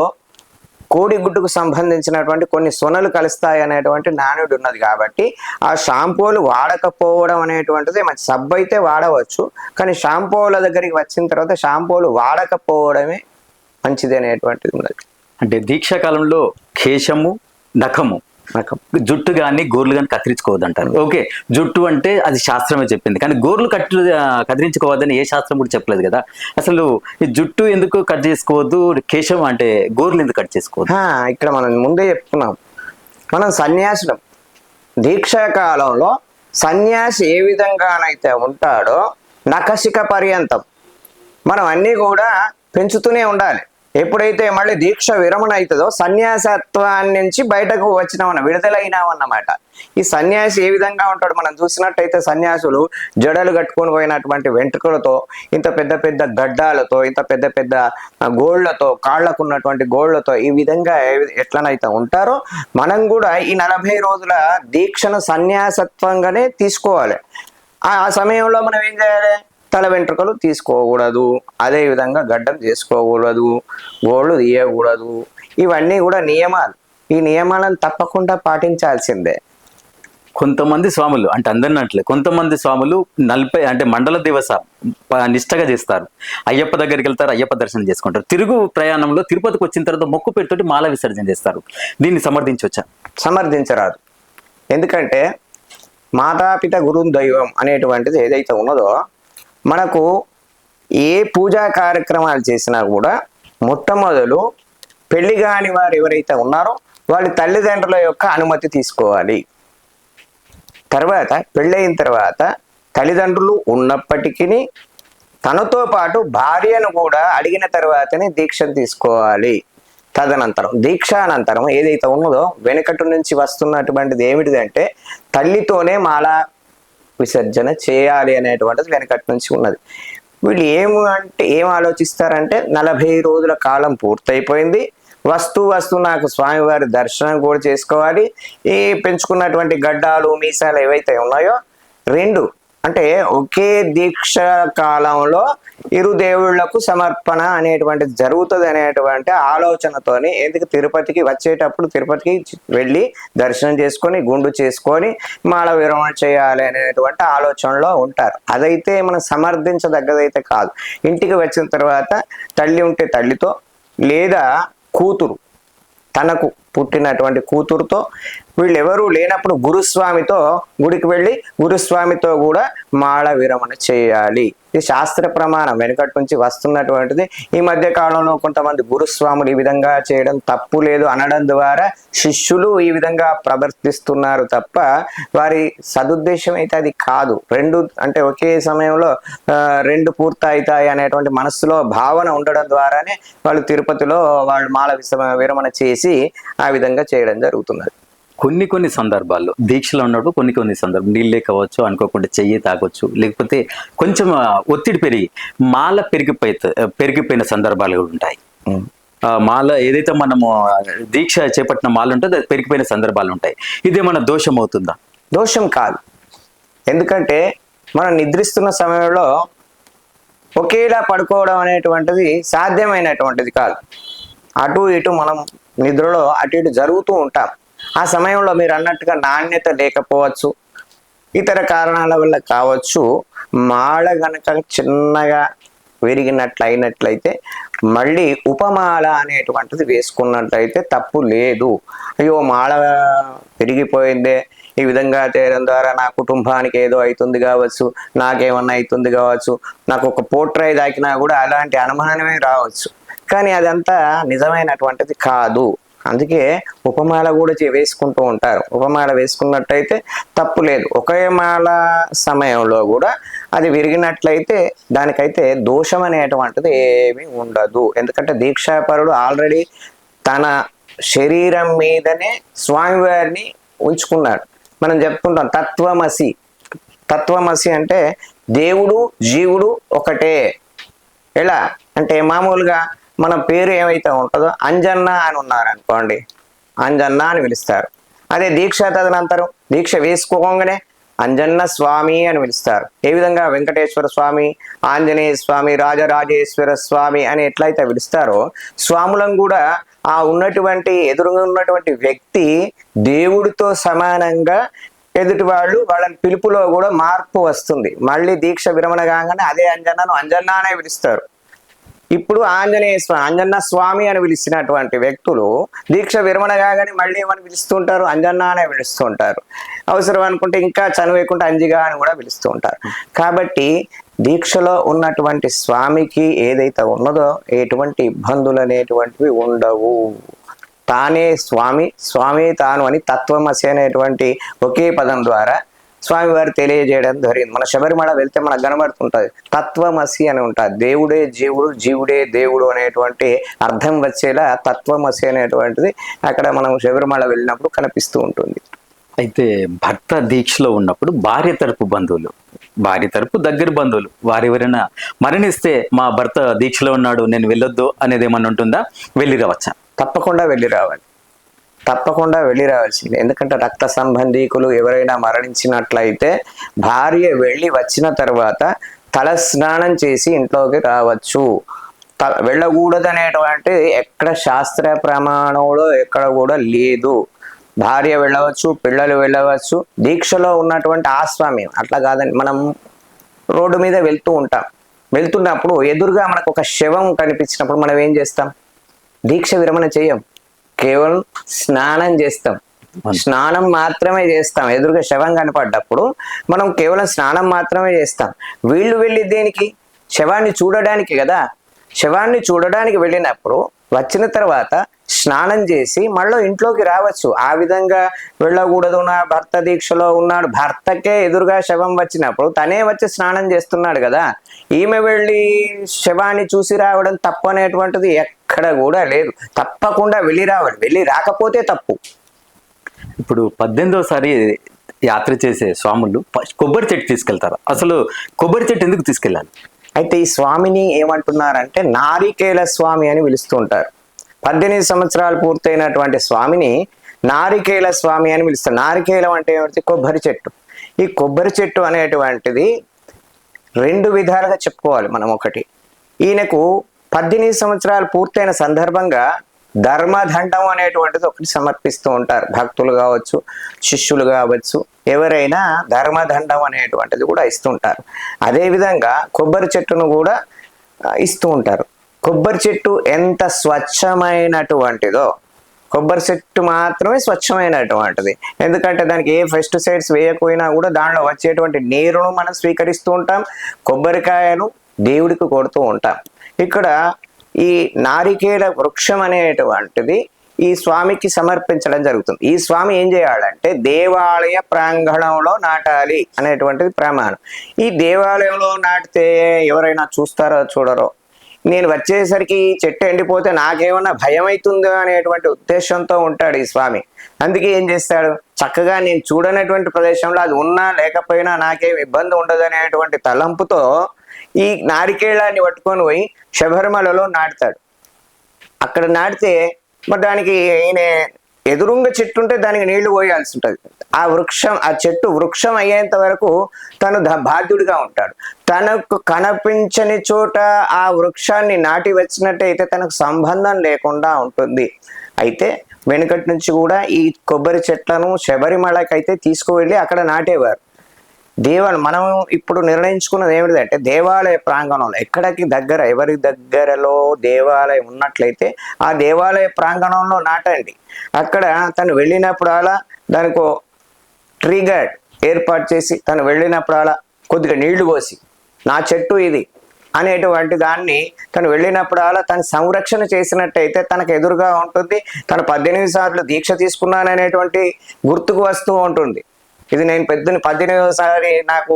కోడిగుడ్డుకు సంబంధించినటువంటి కొన్ని సొనలు కలుస్తాయి అనేటువంటి నానుడు ఉన్నది. కాబట్టి ఆ షాంపూలు వాడకపోవడం అనేటువంటిది మంచి. సబ్బు అయితే వాడవచ్చు, కానీ షాంపూల దగ్గరికి వచ్చిన తర్వాత షాంపూలు వాడకపోవడమే మంచిది అనేటువంటిది ఉన్నది. అంటే దీక్షా కాలంలో కేశము నఖము జుట్టు కానీ గోర్లు కానీ కత్తిరించుకోవద్దు అంటారు. ఓకే, జుట్టు అంటే అది శాస్త్రమే చెప్పింది, కానీ గోర్లు కత్తిరించుకోవద్దని ఏ శాస్త్రం కూడా చెప్పలేదు కదా. అసలు ఈ జుట్టు ఎందుకు కట్ చేసుకోవద్దు, కేశం అంటే గోర్లు ఎందుకు కట్ చేసుకోవద్దు? ఇక్కడ మనం ముందే చెప్పుకున్నాం, మనం సన్యాసులం. దీక్షా కాలంలో సన్యాసి ఏ విధంగానైతే ఉంటాడో నఖశిఖ పర్యంతం మనం అన్నీ కూడా పెంచుతూనే ఉండాలి. ఎప్పుడైతే మళ్ళీ దీక్ష విరమణ అవుతుందో సన్యాసత్వాన్ని నుంచి బయటకు వచ్చినామన్న విడుదలైనామన్నమాట. ఈ సన్యాసి ఏ విధంగా ఉంటాడు? మనం చూసినట్టయితే సన్యాసులు జడలు కట్టుకొని పోయినటువంటి వెంట్రుకలతో, ఇంత పెద్ద పెద్ద గడ్డాలతో, ఇంత పెద్ద పెద్ద గోళ్లతో, కాళ్లకు ఉన్నటువంటి గోళ్లతో ఈ విధంగా ఎట్లనైతే ఉంటారో మనం కూడా ఈ 40 రోజుల దీక్షను సన్యాసత్వంగానే తీసుకోవాలి. ఆ సమయంలో మనం ఏం చేయాలి? తల వెంట్రుకలు తీసుకోకూడదు, అదేవిధంగా గడ్డం చేసుకోకూడదు, గోళ్ళు తీయకూడదు. ఇవన్నీ కూడా నియమాలు. ఈ నియమాలను తప్పకుండా పాటించాల్సిందే. కొంతమంది స్వాములు అంటే అందరినట్లే కొంతమంది స్వాములు 40 అంటే మండల దివస నిష్టగా చేస్తారు. అయ్యప్ప దగ్గరికి వెళ్తారు, అయ్యప్ప దర్శనం చేసుకుంటారు. తిరుగు ప్రయాణంలో తిరుపతికి వచ్చిన తర్వాత మొక్కు పెట్టుతోటి మాల విసర్జన చేస్తారు. దీన్ని సమర్థించవచ్చా? సమర్థించరాదు. ఎందుకంటే మాతాపిత గురు దైవం అనేటువంటిది ఏదైతే ఉన్నదో, మనకు ఏ పూజా కార్యక్రమాలు చేసినా కూడా మొట్టమొదలు పెళ్లి కాని వారు ఎవరైతే ఉన్నారో వాళ్ళ తల్లిదండ్రుల యొక్క అనుమతి తీసుకోవాలి. తర్వాత పెళ్ళయిన తర్వాత తల్లిదండ్రులు ఉన్నప్పటికీ తనతో పాటు భార్యను కూడా అడిగిన తర్వాతనే దీక్షను తీసుకోవాలి. తదనంతరం దీక్షానంతరం ఏదైతే ఉన్నదో వెనుకటి నుంచి వస్తున్నటువంటిది ఏమిటిదంటే తల్లితోనే మాలా విసర్జన చేయాలి అనేటువంటిది వెనకటి నుంచి ఉన్నది. వీళ్ళు ఏం ఆలోచిస్తారంటే 40 రోజుల కాలం పూర్తయిపోయింది, వస్తూ నాకు స్వామివారి దర్శనం కూడా చేసుకోవాలి. ఈ పెంచుకున్నటువంటి గడ్డాలు మీసాలు ఏవైతే ఉన్నాయో 2 అంటే ఒకే దీక్ష కాలంలో ఇరు దేవుళ్లకు సమర్పణ అనేటువంటిది జరుగుతుంది అనేటువంటి ఆలోచనతోని ఎందుకు తిరుపతికి వచ్చేటప్పుడు తిరుపతికి వెళ్ళి దర్శనం చేసుకొని గుండు చేసుకొని మాల విరమణ చేయాలి అనేటువంటి ఆలోచనలో ఉంటారు. అదైతే మనం సమర్థించదగ్గదైతే కాదు. ఇంటికి వచ్చిన తర్వాత తల్లి ఉంటే తల్లితో, లేదా కూతురు తనకు పుట్టినటువంటి కూతురుతో, వీళ్ళెవరూ లేనప్పుడు గురుస్వామితో గుడికి వెళ్ళి గురుస్వామితో కూడా మాల విరమణ చేయాలి. ఇది శాస్త్ర ప్రమాణం, వెనుకటి నుంచి వస్తున్నటువంటిది. ఈ మధ్య కాలంలో కొంతమంది గురుస్వాములు ఈ విధంగా చేయడం తప్పు లేదు అనడం ద్వారా శిష్యులు ఈ విధంగా ప్రవర్తిస్తున్నారు తప్ప వారి సదుద్దేశం అయితే అది కాదు. 2 అంటే ఒకే సమయంలో 2 పూర్తవుతాయి అనేటువంటి మనస్సులో భావన ఉండడం ద్వారానే వాళ్ళు తిరుపతిలో వాళ్ళు మాల విరమణ చేసి ఆ విధంగా చేయడం జరుగుతున్నది. కొన్ని సందర్భాల్లో దీక్షలో ఉన్నప్పుడు కొన్ని సందర్భాలు నీళ్ళే కావచ్చు, అనుకోకుండా చెయ్యి తాగొచ్చు, లేకపోతే కొంచెం ఒత్తిడి పెరిగి మాల పెరిగిపోయిన సందర్భాలు కూడా ఉంటాయి. మాల ఏదైతే మనము దీక్ష చేపట్టిన మాల ఉంటుందో అది పెరిగిపోయిన సందర్భాలు ఉంటాయి. ఇదేమన్నా దోషం అవుతుందా? దోషం కాదు. ఎందుకంటే మనం నిద్రిస్తున్న సమయంలో ఒకేలా పడుకోవడం అనేటువంటిది సాధ్యమైనటువంటిది కాదు. అటు ఇటు మనం నిద్రలో అటు ఇటు జరుగుతూ ఉంటాం. ఆ సమయంలో మీరు అన్నట్టుగా నాణ్యత లేకపోవచ్చు, ఇతర కారణాల వల్ల కావచ్చు. మాల గనక చిన్నగా విరిగినట్లయితే మళ్ళీ ఉపమాల అనేటువంటిది వేసుకున్నట్లయితే తప్పు లేదు. అయ్యో మాల పెరిగిపోయిందే, ఈ విధంగా చేయడం ద్వారా నా కుటుంబానికి ఏదో అవుతుంది కావచ్చు, నాకేమన్నా అవుతుంది కావచ్చు, నాకు ఒక పోట్రాయి దాకినా కూడా అలాంటి అనుమానమే రావచ్చు. కానీ అదంతా నిజమైనటువంటిది కాదు. అందుకే ఉపమాల కూడా వేసుకుంటూ ఉంటారు. ఉపమాల వేసుకున్నట్టయితే తప్పు లేదు. ఒకే మాల సమయంలో కూడా అది విరిగినట్లయితే దానికైతే దోషం అనేటువంటిది ఏమీ ఉండదు. ఎందుకంటే దీక్షాపరుడు ఆల్రెడీ తన శరీరం మీదనే స్వామివారిని ఉంచుకున్నాడు. మనం చెప్పుకుంటాం తత్వమసి. తత్వమసి అంటే దేవుడు జీవుడు ఒకటే. ఎలా అంటే మామూలుగా మన పేరు ఏమైతే ఉంటుందో అంజన్న అని ఉన్నారనుకోండి, అంజన్న అని పిలుస్తారు. అదే దీక్ష తదనంతరం దీక్ష వేసుకోగానే అంజన్న స్వామి అని పిలుస్తారు. ఏ విధంగా వెంకటేశ్వర స్వామి, ఆంజనేయ స్వామి, రాజరాజేశ్వర స్వామి అని ఎట్లయితే పిలుస్తారో, స్వాములను కూడా ఆ ఉన్నటువంటి ఎదురుగా ఉన్నటువంటి వ్యక్తి దేవుడితో సమానంగా ఎదుటి వాళ్ళని పిలుపులో కూడా మార్పు వస్తుంది. మళ్ళీ దీక్ష విరమణ కాగానే అదే అంజన్నను అంజన్న అనే పిలుస్తారు. ఇప్పుడు ఆంజనేయ స్వామి, అంజన్న స్వామి అని పిలిచినటువంటి వ్యక్తులు దీక్ష విరమణ కాగానే మళ్ళీ ఏమని పిలుస్తూ ఉంటారు? అంజన్న అనే పిలుస్తూ ఉంటారు. అవసరం అనుకుంటే ఇంకా చనువేకుంటే అంజిగా అని కూడా పిలుస్తూ ఉంటారు. కాబట్టి దీక్షలో ఉన్నటువంటి స్వామికి ఏదైతే ఉన్నదో ఎటువంటి ఇబ్బందులు అనేటువంటివి ఉండవు. తానే స్వామి, స్వామి తాను అని తత్వమసి అనేటువంటి ఒకే పదం ద్వారా స్వామివారు తెలియజేయడం జరిగింది. మన శబరిమల వెళ్తే మనకు కనబడుతుంటది తత్వమసి అని ఉంటుంది. దేవుడే జీవుడు, జీవుడే దేవుడు అనేటువంటి అర్థం వచ్చేలా తత్వమసి అనేటువంటిది అక్కడ మనం శబరిమల వెళ్ళినప్పుడు కనిపిస్తూ ఉంటుంది. అయితే భర్త దీక్షలో ఉన్నప్పుడు భార్య తరపు బంధువులు, భార్య తరపు దగ్గర బంధువులు వారెవరైనా మరణిస్తే మా భర్త దీక్షలో ఉన్నాడు నేను వెళ్ళొద్దు అనేది ఏమన్నా ఉంటుందా? వెళ్ళి రావచ్చా? తప్పకుండా వెళ్ళి రావాలి. తప్పకుండా వెళ్ళి రావాల్సిందే. ఎందుకంటే రక్త సంబంధీకులు ఎవరైనా మరణించినట్లయితే భార్య వెళ్ళి వచ్చిన తర్వాత తల స్నానం చేసి ఇంట్లోకి రావచ్చు. వెళ్ళకూడదు అనేటువంటి ఎక్కడ శాస్త్ర ప్రమాణంలో ఎక్కడ కూడా లేదు. భార్య వెళ్ళవచ్చు, పిల్లలు వెళ్ళవచ్చు. దీక్షలో ఉన్నటువంటి ఆ స్వామి అట్లా కాదని మనం రోడ్డు మీద వెళ్తూ ఉంటాం. వెళ్తున్నప్పుడు ఎదురుగా మనకు ఒక శవం కనిపించినప్పుడు మనం ఏం చేస్తాం? దీక్ష విరమణ చేయం, కేవలం స్నానం చేస్తాం. స్నానం మాత్రమే చేస్తాం. ఎదురుగా శవం కనపడ్డప్పుడు మనం కేవలం స్నానం మాత్రమే చేస్తాం. వీళ్ళు వెళ్ళి దేనికి? శవాన్ని చూడడానికి కదా. శవాన్ని చూడడానికి వెళ్ళినప్పుడు వచ్చిన తర్వాత స్నానం చేసి మళ్ళీ ఇంట్లోకి రావచ్చు. ఆ విధంగా వెళ్ళకూడదు. నా భర్త దీక్షలో ఉన్నాడు, భర్తకే ఎదురుగా శవం వచ్చినప్పుడు తనే వచ్చి స్నానం చేస్తున్నాడు కదా. ఈమె వెళ్ళి శవాన్ని చూసి రావడం తప్పు అనేటువంటిది ఎక్కడ కూడా లేదు. తప్పకుండా వెళ్ళి రావాలి. వెళ్ళి రాకపోతే తప్పు. ఇప్పుడు 18వ సారి యాత్ర చేసే స్వాములు కొబ్బరి చెట్టు తీసుకెళ్తారు. అసలు కొబ్బరి చెట్టు ఎందుకు తీసుకెళ్ళాలి? అయితే ఈ స్వామిని ఏమంటున్నారంటే నారికేల స్వామి అని పిలుస్తూ ఉంటారు. 18 సంవత్సరాలు పూర్తయినటువంటి స్వామిని నారికేల స్వామి అని పిలుస్తారు. నారికేలం అంటే ఏమిటి? కొబ్బరి చెట్టు. ఈ కొబ్బరి చెట్టు అనేటువంటిది 2 విధాలుగా చెప్పుకోవాలి మనం. ఒకటి, ఈయనకు 18 సంవత్సరాలు పూర్తయిన సందర్భంగా ధర్మదండం అనేటువంటిది ఒకటి సమర్పిస్తూ ఉంటారు. భక్తులు కావచ్చు, శిష్యులు కావచ్చు, ఎవరైనా ధర్మదండం అనేటువంటిది కూడా ఇస్తూ ఉంటారు. అదేవిధంగా కొబ్బరి చెట్టును కూడా ఇస్తూ ఉంటారు. కొబ్బరి చెట్టు ఎంత స్వచ్ఛమైనటువంటిదో, కొబ్బరి చెట్టు మాత్రమే స్వచ్ఛమైనటువంటిది. ఎందుకంటే దానికి ఏ పెస్టిసైడ్స్ వేయకపోయినా కూడా దానిలో వచ్చేటువంటి నీరును మనం స్వీకరిస్తూ ఉంటాం. కొబ్బరికాయను దేవుడికి కొడుతూ ఉంటాం. ఇక్కడ ఈ నారికేల వృక్షం అనేటువంటిది ఈ స్వామికి సమర్పించడం జరుగుతుంది. ఈ స్వామి ఏం చేయాలంటే దేవాలయ ప్రాంగణంలో నాటాలి అనేటువంటిది ప్రమాణం. ఈ దేవాలయంలో నాటితే ఎవరైనా చూస్తారో చూడరో, నేను వచ్చేసరికి చెట్టు ఎండిపోతే నాకేమన్నా భయం అవుతుందో అనేటువంటి ఉద్దేశంతో ఉంటాడు ఈ స్వామి. అందుకే ఏం చేస్తాడు? చక్కగా నేను చూడనటువంటి ప్రదేశంలో అది ఉన్నా లేకపోయినా నాకేం ఇబ్బంది ఉండదు అనేటువంటి తలంపుతో ఈ నారికేళాన్ని పట్టుకొని పోయి శబరిమలలో నాటుతాడు. అక్కడ నాటితే మరి దానికి ఈయన ఎదురుంగ చెట్టు ఉంటే దానికి నీళ్లు పోయాల్సి ఉంటుంది. ఆ చెట్టు వృక్షం అయ్యేంత వరకు తను బాధ్యుడిగా ఉంటాడు. తనకు కనిపించని చోట ఆ వృక్షాన్ని నాటి వచ్చినట్టయితే తనకు సంబంధం లేకుండా ఉంటుంది. అయితే వెనుకటి నుంచి కూడా ఈ కొబ్బరి చెట్లను శబరిమలకైతే తీసుకువెళ్ళి అక్కడ నాటేవారు. మనం ఇప్పుడు నిర్ణయించుకున్నది ఏమిటంటే దేవాలయ ప్రాంగణంలో ఎక్కడికి దగ్గర, ఎవరి దగ్గరలో దేవాలయం ఉన్నట్లయితే ఆ దేవాలయ ప్రాంగణంలో నాటండి. అక్కడ తను వెళ్ళినప్పుడు అలా దానికి ట్రీ గార్డ్ ఏర్పాటు చేసి తను వెళ్ళినప్పుడు అలా కొద్దిగా నీళ్లు పోసి నా చెట్టు ఇది అనేటువంటి దాన్ని తను వెళ్ళినప్పుడు అలా తను సంరక్షణ చేసినట్టయితే తనకు ఎదురుగా ఉంటుంది. తను 18 సార్లు దీక్ష తీసుకున్నాననేటువంటి గుర్తుకు వస్తూ ఉంటుంది. ఇది నేను 18వసారి నాకు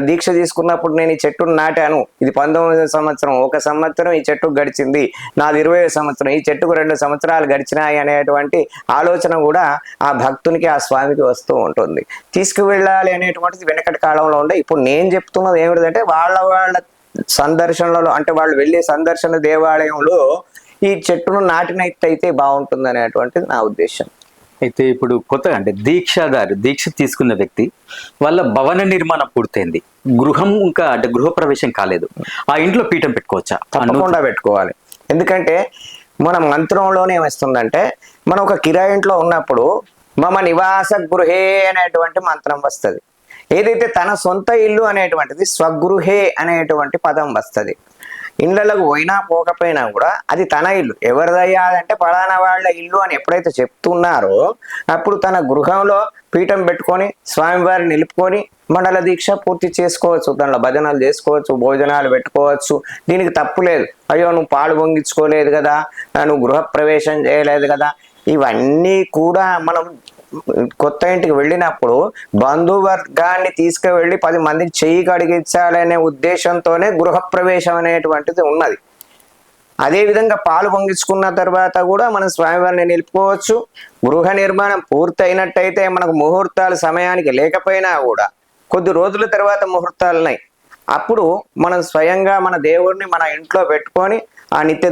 దీక్ష తీసుకున్నప్పుడు నేను ఈ చెట్టును నాటాను, ఇది 19వ సంవత్సరం, 1 సంవత్సరం ఈ చెట్టుకు గడిచింది, నాది 20వ సంవత్సరం, ఈ చెట్టుకు 2 సంవత్సరాలు గడిచినాయి అనేటువంటి ఆలోచన కూడా ఆ భక్తునికి, ఆ స్వామికి వస్తూ ఉంటుంది. తీసుకువెళ్ళాలి అనేటువంటిది వెనకటి కాలంలో ఉండే. ఇప్పుడు నేను చెప్తున్నది ఏమిటంటే వాళ్ళ సందర్శనలలో, అంటే వాళ్ళు వెళ్ళే సందర్శన దేవాలయంలో ఈ చెట్టును నాటినట్టయితే బాగుంటుంది అనేటువంటిది నా ఉద్దేశం. అయితే ఇప్పుడు కొత్తగా అంటే దీక్ష తీసుకున్న వ్యక్తి వాళ్ళ భవన నిర్మాణం పూర్తయింది, గృహం ఇంకా అంటే గృహప్రవేశం కాలేదు, ఆ ఇంట్లో పీఠం పెట్టుకోవచ్చా? తప్పకుండా పెట్టుకోవాలి. ఎందుకంటే మన మంత్రంలోనే ఏమొస్తుందంటే, మనం ఒక కిరాయి ఇంట్లో ఉన్నప్పుడు మమ నివాస గృహే అనేటువంటి మంత్రం వస్తుంది. ఏదైతే తన సొంత ఇల్లు అనేటువంటిది స్వగృహే అనేటువంటి పదం వస్తుంది. ఇళ్ళకు పోయినా పోకపోయినా కూడా అది తన ఇల్లు. ఎవరిదయ్యా అంటే పలానా వాళ్ళ ఇల్లు అని ఎప్పుడైతే చెప్తున్నారో అప్పుడు తన గృహంలో పీఠం పెట్టుకొని స్వామివారిని నిలుపుకొని మండల దీక్ష పూర్తి చేసుకోవచ్చు. దానిలో భజనలు చేసుకోవచ్చు, భోజనాలు పెట్టుకోవచ్చు. దీనికి తప్పు లేదు. అయ్యో నువ్వు పాలు పొంగించుకోలేదు కదా, నువ్వు గృహప్రవేశం చేయలేదు కదా, ఇవన్నీ కూడా మనం కొత్త ఇంటికి వెళ్ళినప్పుడు బంధువర్గాన్ని తీసుకువెళ్ళి 10 మందికి చెయ్యి కడిగించాలనే ఉద్దేశంతోనే గృహప్రవేశం అనేటువంటిది ఉన్నది. అదేవిధంగా పాలు పొంగించుకున్న తర్వాత కూడా మనం స్వామివారిని నిలుపుకోవచ్చు. గృహ నిర్మాణం పూర్తయినట్టయితే మనకు ముహూర్తాలు సమయానికి లేకపోయినా కూడా కొద్ది రోజుల తర్వాత ముహూర్తాలున్నాయి, అప్పుడు మనం స్వయంగా మన దేవుడిని మన ఇంట్లో పెట్టుకొని ఆ నిత్య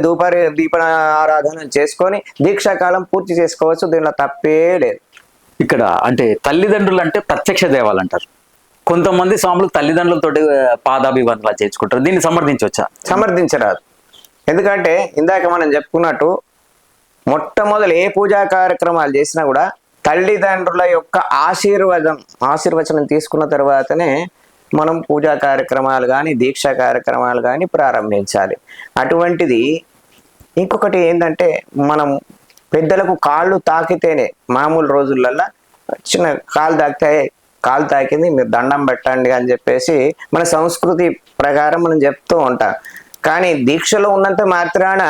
దీప ఆరాధన చేసుకొని దీక్షాకాలం పూర్తి చేసుకోవచ్చు. దీనిలో తప్పే లేదు. ఇక్కడ అంటే తల్లిదండ్రులు అంటే ప్రత్యక్ష దేవాలు అంటారు. కొంతమంది స్వాములు తల్లిదండ్రులతో పాదాభివందనాలు చేసుకుంటారు. దీన్ని సమర్థించవచ్చా? సమర్థించరాదు. ఎందుకంటే ఇందాక మనం చెప్పుకున్నట్టు మొట్టమొదలు ఏ పూజా కార్యక్రమాలు చేసినా కూడా తల్లిదండ్రుల యొక్క ఆశీర్వచనం తీసుకున్న తర్వాతనే మనం పూజా కార్యక్రమాలు కానీ దీక్షా కార్యక్రమాలు కానీ ప్రారంభించాలి. అటువంటిది ఇంకొకటి ఏంటంటే, మనం పెద్దలకు కాళ్ళు తాకితేనే, మామూలు రోజులల్లో చిన్న కాలు తాకింది మీరు దండం పెట్టండి అని చెప్పేసి మన సంస్కృతి ప్రకారం మనం చెప్తూ ఉంటాం. కానీ దీక్షలో ఉన్నంత మాత్రాన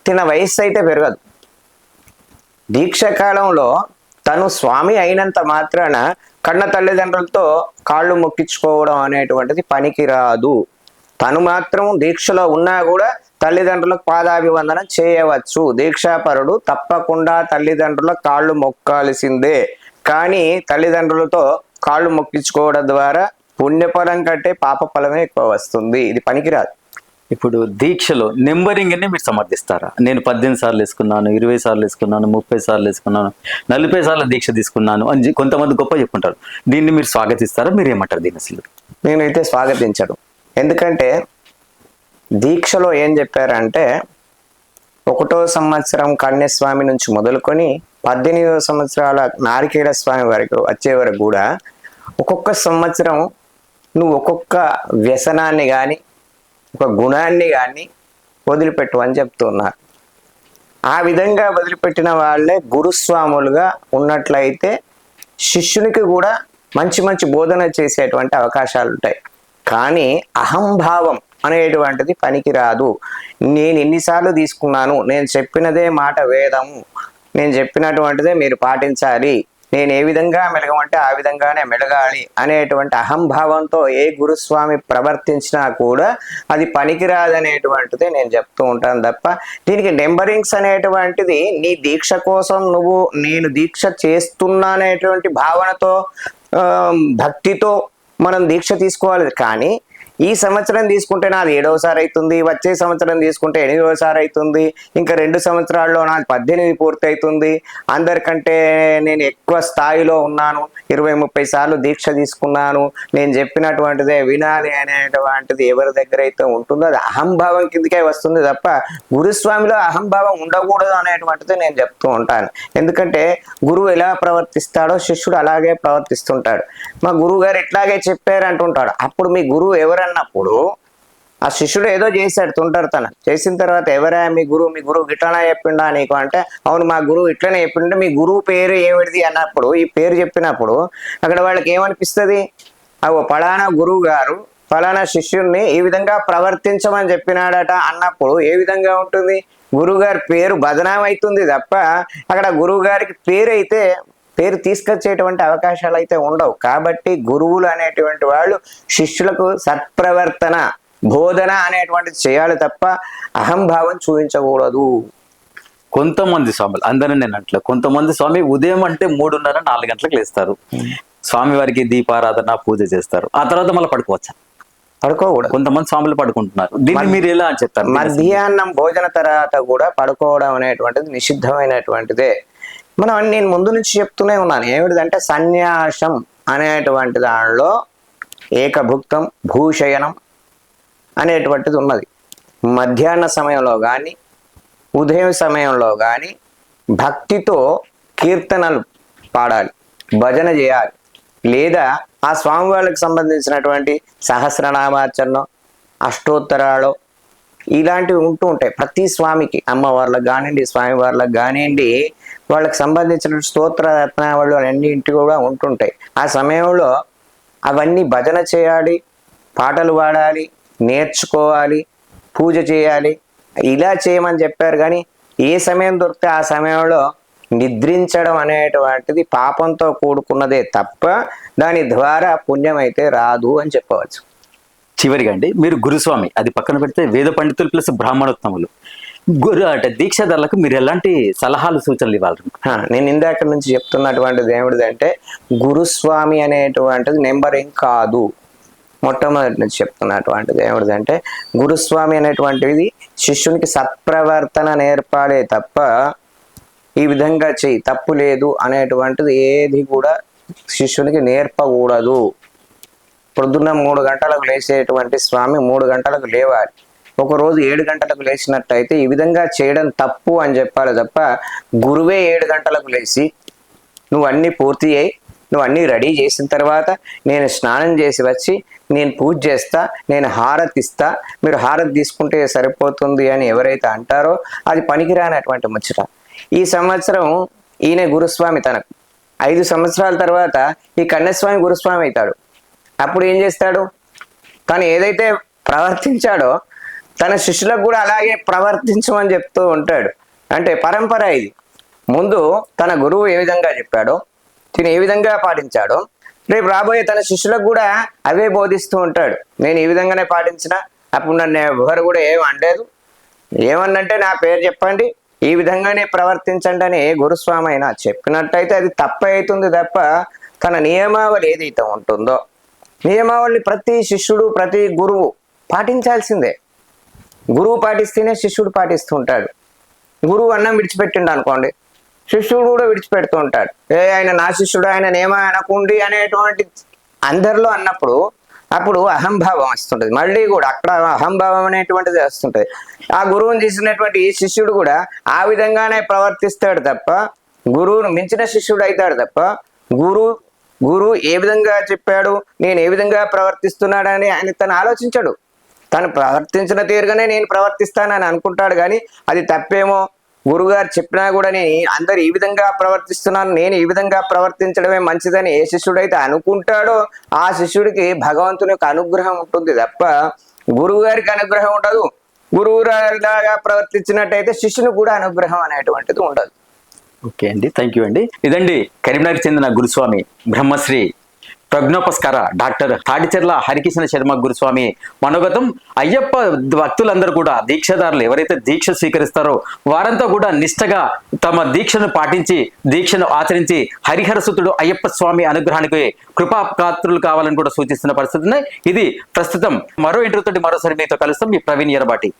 తిన వయస్సు అయితే పెరగదు. దీక్ష కాలంలో తను స్వామి అయినంత మాత్రాన కన్న తల్లిదండ్రులతో కాళ్ళు మొక్కించుకోవడం అనేటువంటిది పనికిరాదు. తను మాత్రం దీక్షలో ఉన్నా కూడా తల్లిదండ్రులకు పాదాభివందనం చేయవచ్చు. దీక్షాపరుడు తప్పకుండా తల్లిదండ్రుల కాళ్ళు మొక్కాల్సిందే. కానీ తల్లిదండ్రులతో కాళ్ళు మొక్కించుకోవడం ద్వారా పుణ్యఫలం కంటే పాప ఫలమే ఎక్కువ వస్తుంది. ఇది పనికిరాదు. ఇప్పుడు దీక్షలో నెంబరింగ్ అనే మీరు సమర్థిస్తారా? నేను 18 సార్లు వేసుకున్నాను, 20 సార్లు వేసుకున్నాను, 30 సార్లు వేసుకున్నాను, 40 సార్లు దీక్ష తీసుకున్నాను అని కొంతమంది గొప్ప చెప్పుకుంటారు. దీన్ని మీరు స్వాగతిస్తారా? మీరు ఏమంటారు దీన్ని? అసలు నేనైతే స్వాగతించను. ఎందుకంటే దీక్షలో ఏం చెప్పారంటే 1వ సంవత్సరం కన్యస్వామి నుంచి మొదలుకొని 18వ సంవత్సరాల నారికేళ స్వామి వరకు వచ్చే వరకు కూడా ఒక్కొక్క సంవత్సరం నువ్వు ఒక్కొక్క వ్యసనాన్ని కానీ ఒక గుణాన్ని కానీ వదిలిపెట్టు అని చెప్తున్నారు. ఆ విధంగా వదిలిపెట్టిన వాళ్ళే గురుస్వాములుగా ఉన్నట్లయితే శిష్యునికి కూడా మంచి మంచి బోధన చేసేటువంటి అవకాశాలు ఉంటాయి. కానీ అహంభావం అనేటువంటిది పనికిరాదు. నేను ఎన్నిసార్లు తీసుకున్నాను, నేను చెప్పినదే మాట వేదము, నేను చెప్పినటువంటిదే మీరు పాటించాలి, నేను ఏ విధంగా మెలగమంటే ఆ విధంగానే మెలగాలి అనేటువంటి అహంభావంతో ఏ గురుస్వామి ప్రవర్తించినా కూడా అది పనికిరాదనేటువంటిదే నేను చెప్తూ ఉంటాను తప్ప, దీనికి నెంబరింగ్స్ అనేటువంటిది నీ దీక్ష కోసం నువ్వు నేను దీక్ష చేస్తున్నా అనేటువంటి భావనతో భక్తితో మనం దీక్ష తీసుకోవాలి. కానీ ఈ సంవత్సరం తీసుకుంటే నాది 7వసారి అవుతుంది, వచ్చే సంవత్సరం తీసుకుంటే 8వసారి అవుతుంది, ఇంకా 2 సంవత్సరాల్లో నాది 18 పూర్తి అవుతుంది, అందరికంటే నేను ఎక్కువ స్థాయిలో ఉన్నాను, 20-30 సార్లు దీక్ష తీసుకున్నాను, నేను చెప్పినటువంటిదే వినాలి అనేటువంటిది ఎవరి దగ్గర అయితే ఉంటుందో అది అహంభావం కిందకే వస్తుంది తప్ప గురుస్వామిలో అహంభావం ఉండకూడదు అనేటువంటిది నేను చెప్తూ ఉంటాను. ఎందుకంటే గురువు ఎలా ప్రవర్తిస్తాడో శిష్యుడు అలాగే ప్రవర్తిస్తుంటాడు. మా గురువు గారు ఇట్లాగే చెప్పారు అంటుంటాడు. అప్పుడు మీ గురువు ఎవరన్నప్పుడు ఆ శిష్యుడు ఏదో చేశాడు తుంటరితన చేసిన తర్వాత ఎవరా మీ గురువు గిట్లనే చెప్పిండా నీకు అంటే అవును మా గురువు ఇట్లనే చెప్పిండే, మీ గురువు పేరు ఏమిటిది అన్నప్పుడు ఈ పేరు చెప్పినప్పుడు అక్కడ వాళ్ళకి ఏమనిపిస్తుంది, పలానా గురువు గారు ఫలానా శిష్యుడిని ఈ విధంగా ప్రవర్తించమని చెప్పినాడట అన్నప్పుడు ఏ విధంగా ఉంటుంది, గురువుగారి పేరు బదనాం అవుతుంది తప్ప అక్కడ గురువు గారికి పేరు తీసుకొచ్చేటువంటి అవకాశాలు అయితే ఉండవు. కాబట్టి గురువులు అనేటువంటి వాళ్ళు శిష్యులకు సత్ప్రవర్తన బోధన అనేటువంటిది చేయాలి తప్ప అహంభావం చూపించకూడదు. కొంతమంది స్వాములు అందరూ నేను అట్లా కొంతమంది స్వామి ఉదయం అంటే 3:30-4 గంటలకు లేస్తారు, స్వామి వారికి దీపారాధన పూజ చేస్తారు, ఆ తర్వాత మళ్ళీ పడుకోవచ్చా? పడుకోకూడదు. కొంతమంది స్వాములు పడుకుంటున్నారు, దీన్ని మీరు ఎలా అని చెప్తారు? మధ్యాహ్నం భోజన తర్వాత కూడా పడుకోవడం అనేటువంటిది నిషిద్ధమైనటువంటిదే. నేను ముందు నుంచి చెప్తూనే ఉన్నాను, ఏమిటిదంటే సన్యాసం అనేటువంటి దానిలో ఏకభుక్తం భూషయనం అనేటువంటిది ఉన్నది. మధ్యాహ్న సమయంలో కానీ ఉదయం సమయంలో కానీ భక్తితో కీర్తనలు పాడాలి, భజన చేయాలి, లేదా ఆ స్వామి వాళ్ళకి సంబంధించినటువంటి సహస్రనామాచరణం అష్టోత్తరాలు ఇలాంటివి ఉంటూ ఉంటాయి. ప్రతి స్వామికి అమ్మవార్లకు కానివ్వండి స్వామివార్లకు కానివ్వండి వాళ్ళకి సంబంధించిన స్తోత్ర రత్నావళులు అన్నింటి కూడా ఉంటుంటాయి. ఆ సమయంలో అవన్నీ భజన చేయాలి, పాటలు పాడాలి, నేర్చుకోవాలి, పూజ చేయాలి, ఇలా చేయమని చెప్పారు. కానీ ఏ సమయం దొరికితే ఆ సమయంలో నిద్రించడం అనేటువంటిది పాపంతో కూడుకున్నదే తప్ప దాని ద్వారా పుణ్యం అయితే రాదు అని చెప్పవచ్చు. చివరిగా అండి, మీరు గురుస్వామి అది పక్కన పెడితే వేద పండితులు ప్లస్ బ్రాహ్మణోత్తములు దీక్షాదారులకు మీరు ఎలాంటి సలహాలు సూచనలు ఇవ్వాలి? నేను ఇందాక నుంచి చెప్తున్నటువంటిది ఏమిటిదంటే గురుస్వామి అనేటువంటిది నెంబరింగ్ కాదు. మొట్టమొదటి నుంచి చెప్తున్నటువంటిది ఏమిటిదంటే గురుస్వామి అనేటువంటిది శిష్యునికి సత్ప్రవర్తన నేర్పాలే తప్ప ఈ విధంగా చెయ్యి తప్పు లేదు అనేటువంటిది ఏది కూడా శిష్యునికి నేర్పకూడదు. పొద్దున్న 3 గంటలకు లేచేటువంటి స్వామి 3 గంటలకు లేవాలి. ఒకరోజు 7 గంటలకు లేచినట్టయితే ఈ విధంగా చేయడం తప్పు అని చెప్పాలి తప్ప గురువే 7 గంటలకు లేచి నువ్వు అన్నీ పూర్తి అయ్యి నువ్వు అన్నీ రెడీ చేసిన తర్వాత నేను స్నానం చేసి వచ్చి నేను పూజ చేస్తా, నేను హారతి ఇస్తా, మీరు హారతి తీసుకుంటే సరిపోతుంది అని ఎవరైతే అంటారో అది పనికిరానటువంటి ముచ్చట. ఈ సంవత్సరం ఈయన గురుస్వామి, తనకు 5 సంవత్సరాల తర్వాత ఈ కన్యస్వామి గురుస్వామి అవుతాడు. అప్పుడు ఏం చేస్తాడు, తను ఏదైతే ప్రవర్తించాడో తన శిష్యులకు కూడా అలాగే ప్రవర్తించమని చెప్తూ ఉంటాడు. అంటే పరంపర ఇది. ముందు తన గురువు ఏ విధంగా చెప్పాడో తిని ఏ విధంగా పాటించాడో రేపు రాబోయే తన శిష్యులకు కూడా అవే బోధిస్తూ ఉంటాడు. నేను ఈ విధంగానే పాటించిన, అప్పుడు నన్ను ఎవరు కూడా ఏం అనలేదు, ఏమన్నంటే నా పేరు చెప్పండి, ఈ విధంగానే ప్రవర్తించండి అని గురుస్వామి అయినా చెప్పినట్టయితే అది తప్పు అవుతుంది తప్ప తన నియమావళి ఏదైతే ఉంటుందో నియమావళిని ప్రతి శిష్యుడు ప్రతి గురువు పాటించాల్సిందే. గురువు పాటిస్తేనే శిష్యుడు పాటిస్తూ ఉంటాడు. గురువు అన్నం విడిచిపెట్టిండు అనుకోండి, శిష్యుడు కూడా విడిచిపెడుతూ ఉంటాడు. ఆయన నా శిష్యుడు, ఆయన ఏమో అనకుండి అనేటువంటి అందరిలో అన్నప్పుడు అప్పుడు అహంభావం వస్తుంటది. మళ్ళీ కూడా అక్కడ అహంభావం అనేటువంటిది వస్తుంటది. ఆ గురువుని తీసినటువంటి ఈ శిష్యుడు కూడా ఆ విధంగానే ప్రవర్తిస్తాడు తప్ప గురువును మించిన శిష్యుడు అవుతాడు తప్ప గురువు ఏ విధంగా చెప్పాడు, నేను ఏ విధంగా ప్రవర్తిస్తున్నాడని ఆయన తను ఆలోచించాడు. తను ప్రవర్తించిన తీరుగానే నేను ప్రవర్తిస్తానని అనుకుంటాడు. కానీ అది తప్పేమో, గురుగారు చెప్పినా కూడా నేను అందరు ఈ విధంగా ప్రవర్తిస్తున్నాను, నేను ఈ విధంగా ప్రవర్తించడమే మంచిదని ఏ శిష్యుడైతే అనుకుంటాడో ఆ శిష్యుడికి భగవంతుని యొక్క అనుగ్రహం ఉంటుంది తప్ప గురువు గారికి అనుగ్రహం ఉండదు. గురువు లాగా ప్రవర్తించినట్టయితే శిష్యునికి కూడా అనుగ్రహం అనేటువంటిది ఉండదు. ఓకే అండి, థ్యాంక్ యూ అండి. ఇదండి కరీంనగర్ చెందిన గురుస్వామి బ్రహ్మశ్రీ ప్రజ్ఞోపస్కార డాక్టర్ తాడిచెర్ల హరికిషన్ శర్మ గురుస్వామి మనోగతం. అయ్యప్ప భక్తులందరూ కూడా దీక్షదారులు ఎవరైతే దీక్ష స్వీకరిస్తారో వారంతా కూడా నిష్టగా తమ దీక్షను పాటించి దీక్షను ఆచరించి హరిహర సుతుడు అయ్యప్ప స్వామి అనుగ్రహానికి కృపాపాత్రులు కావాలని కూడా సూచిస్తున్న పరిస్థితి ఉన్నాయి. ఇది ప్రస్తుతం మరో ఇంటర్వ్యూతో మరోసారి మీతో కలుస్తాం. మీ ప్రవీణ్ ఎరబాటి.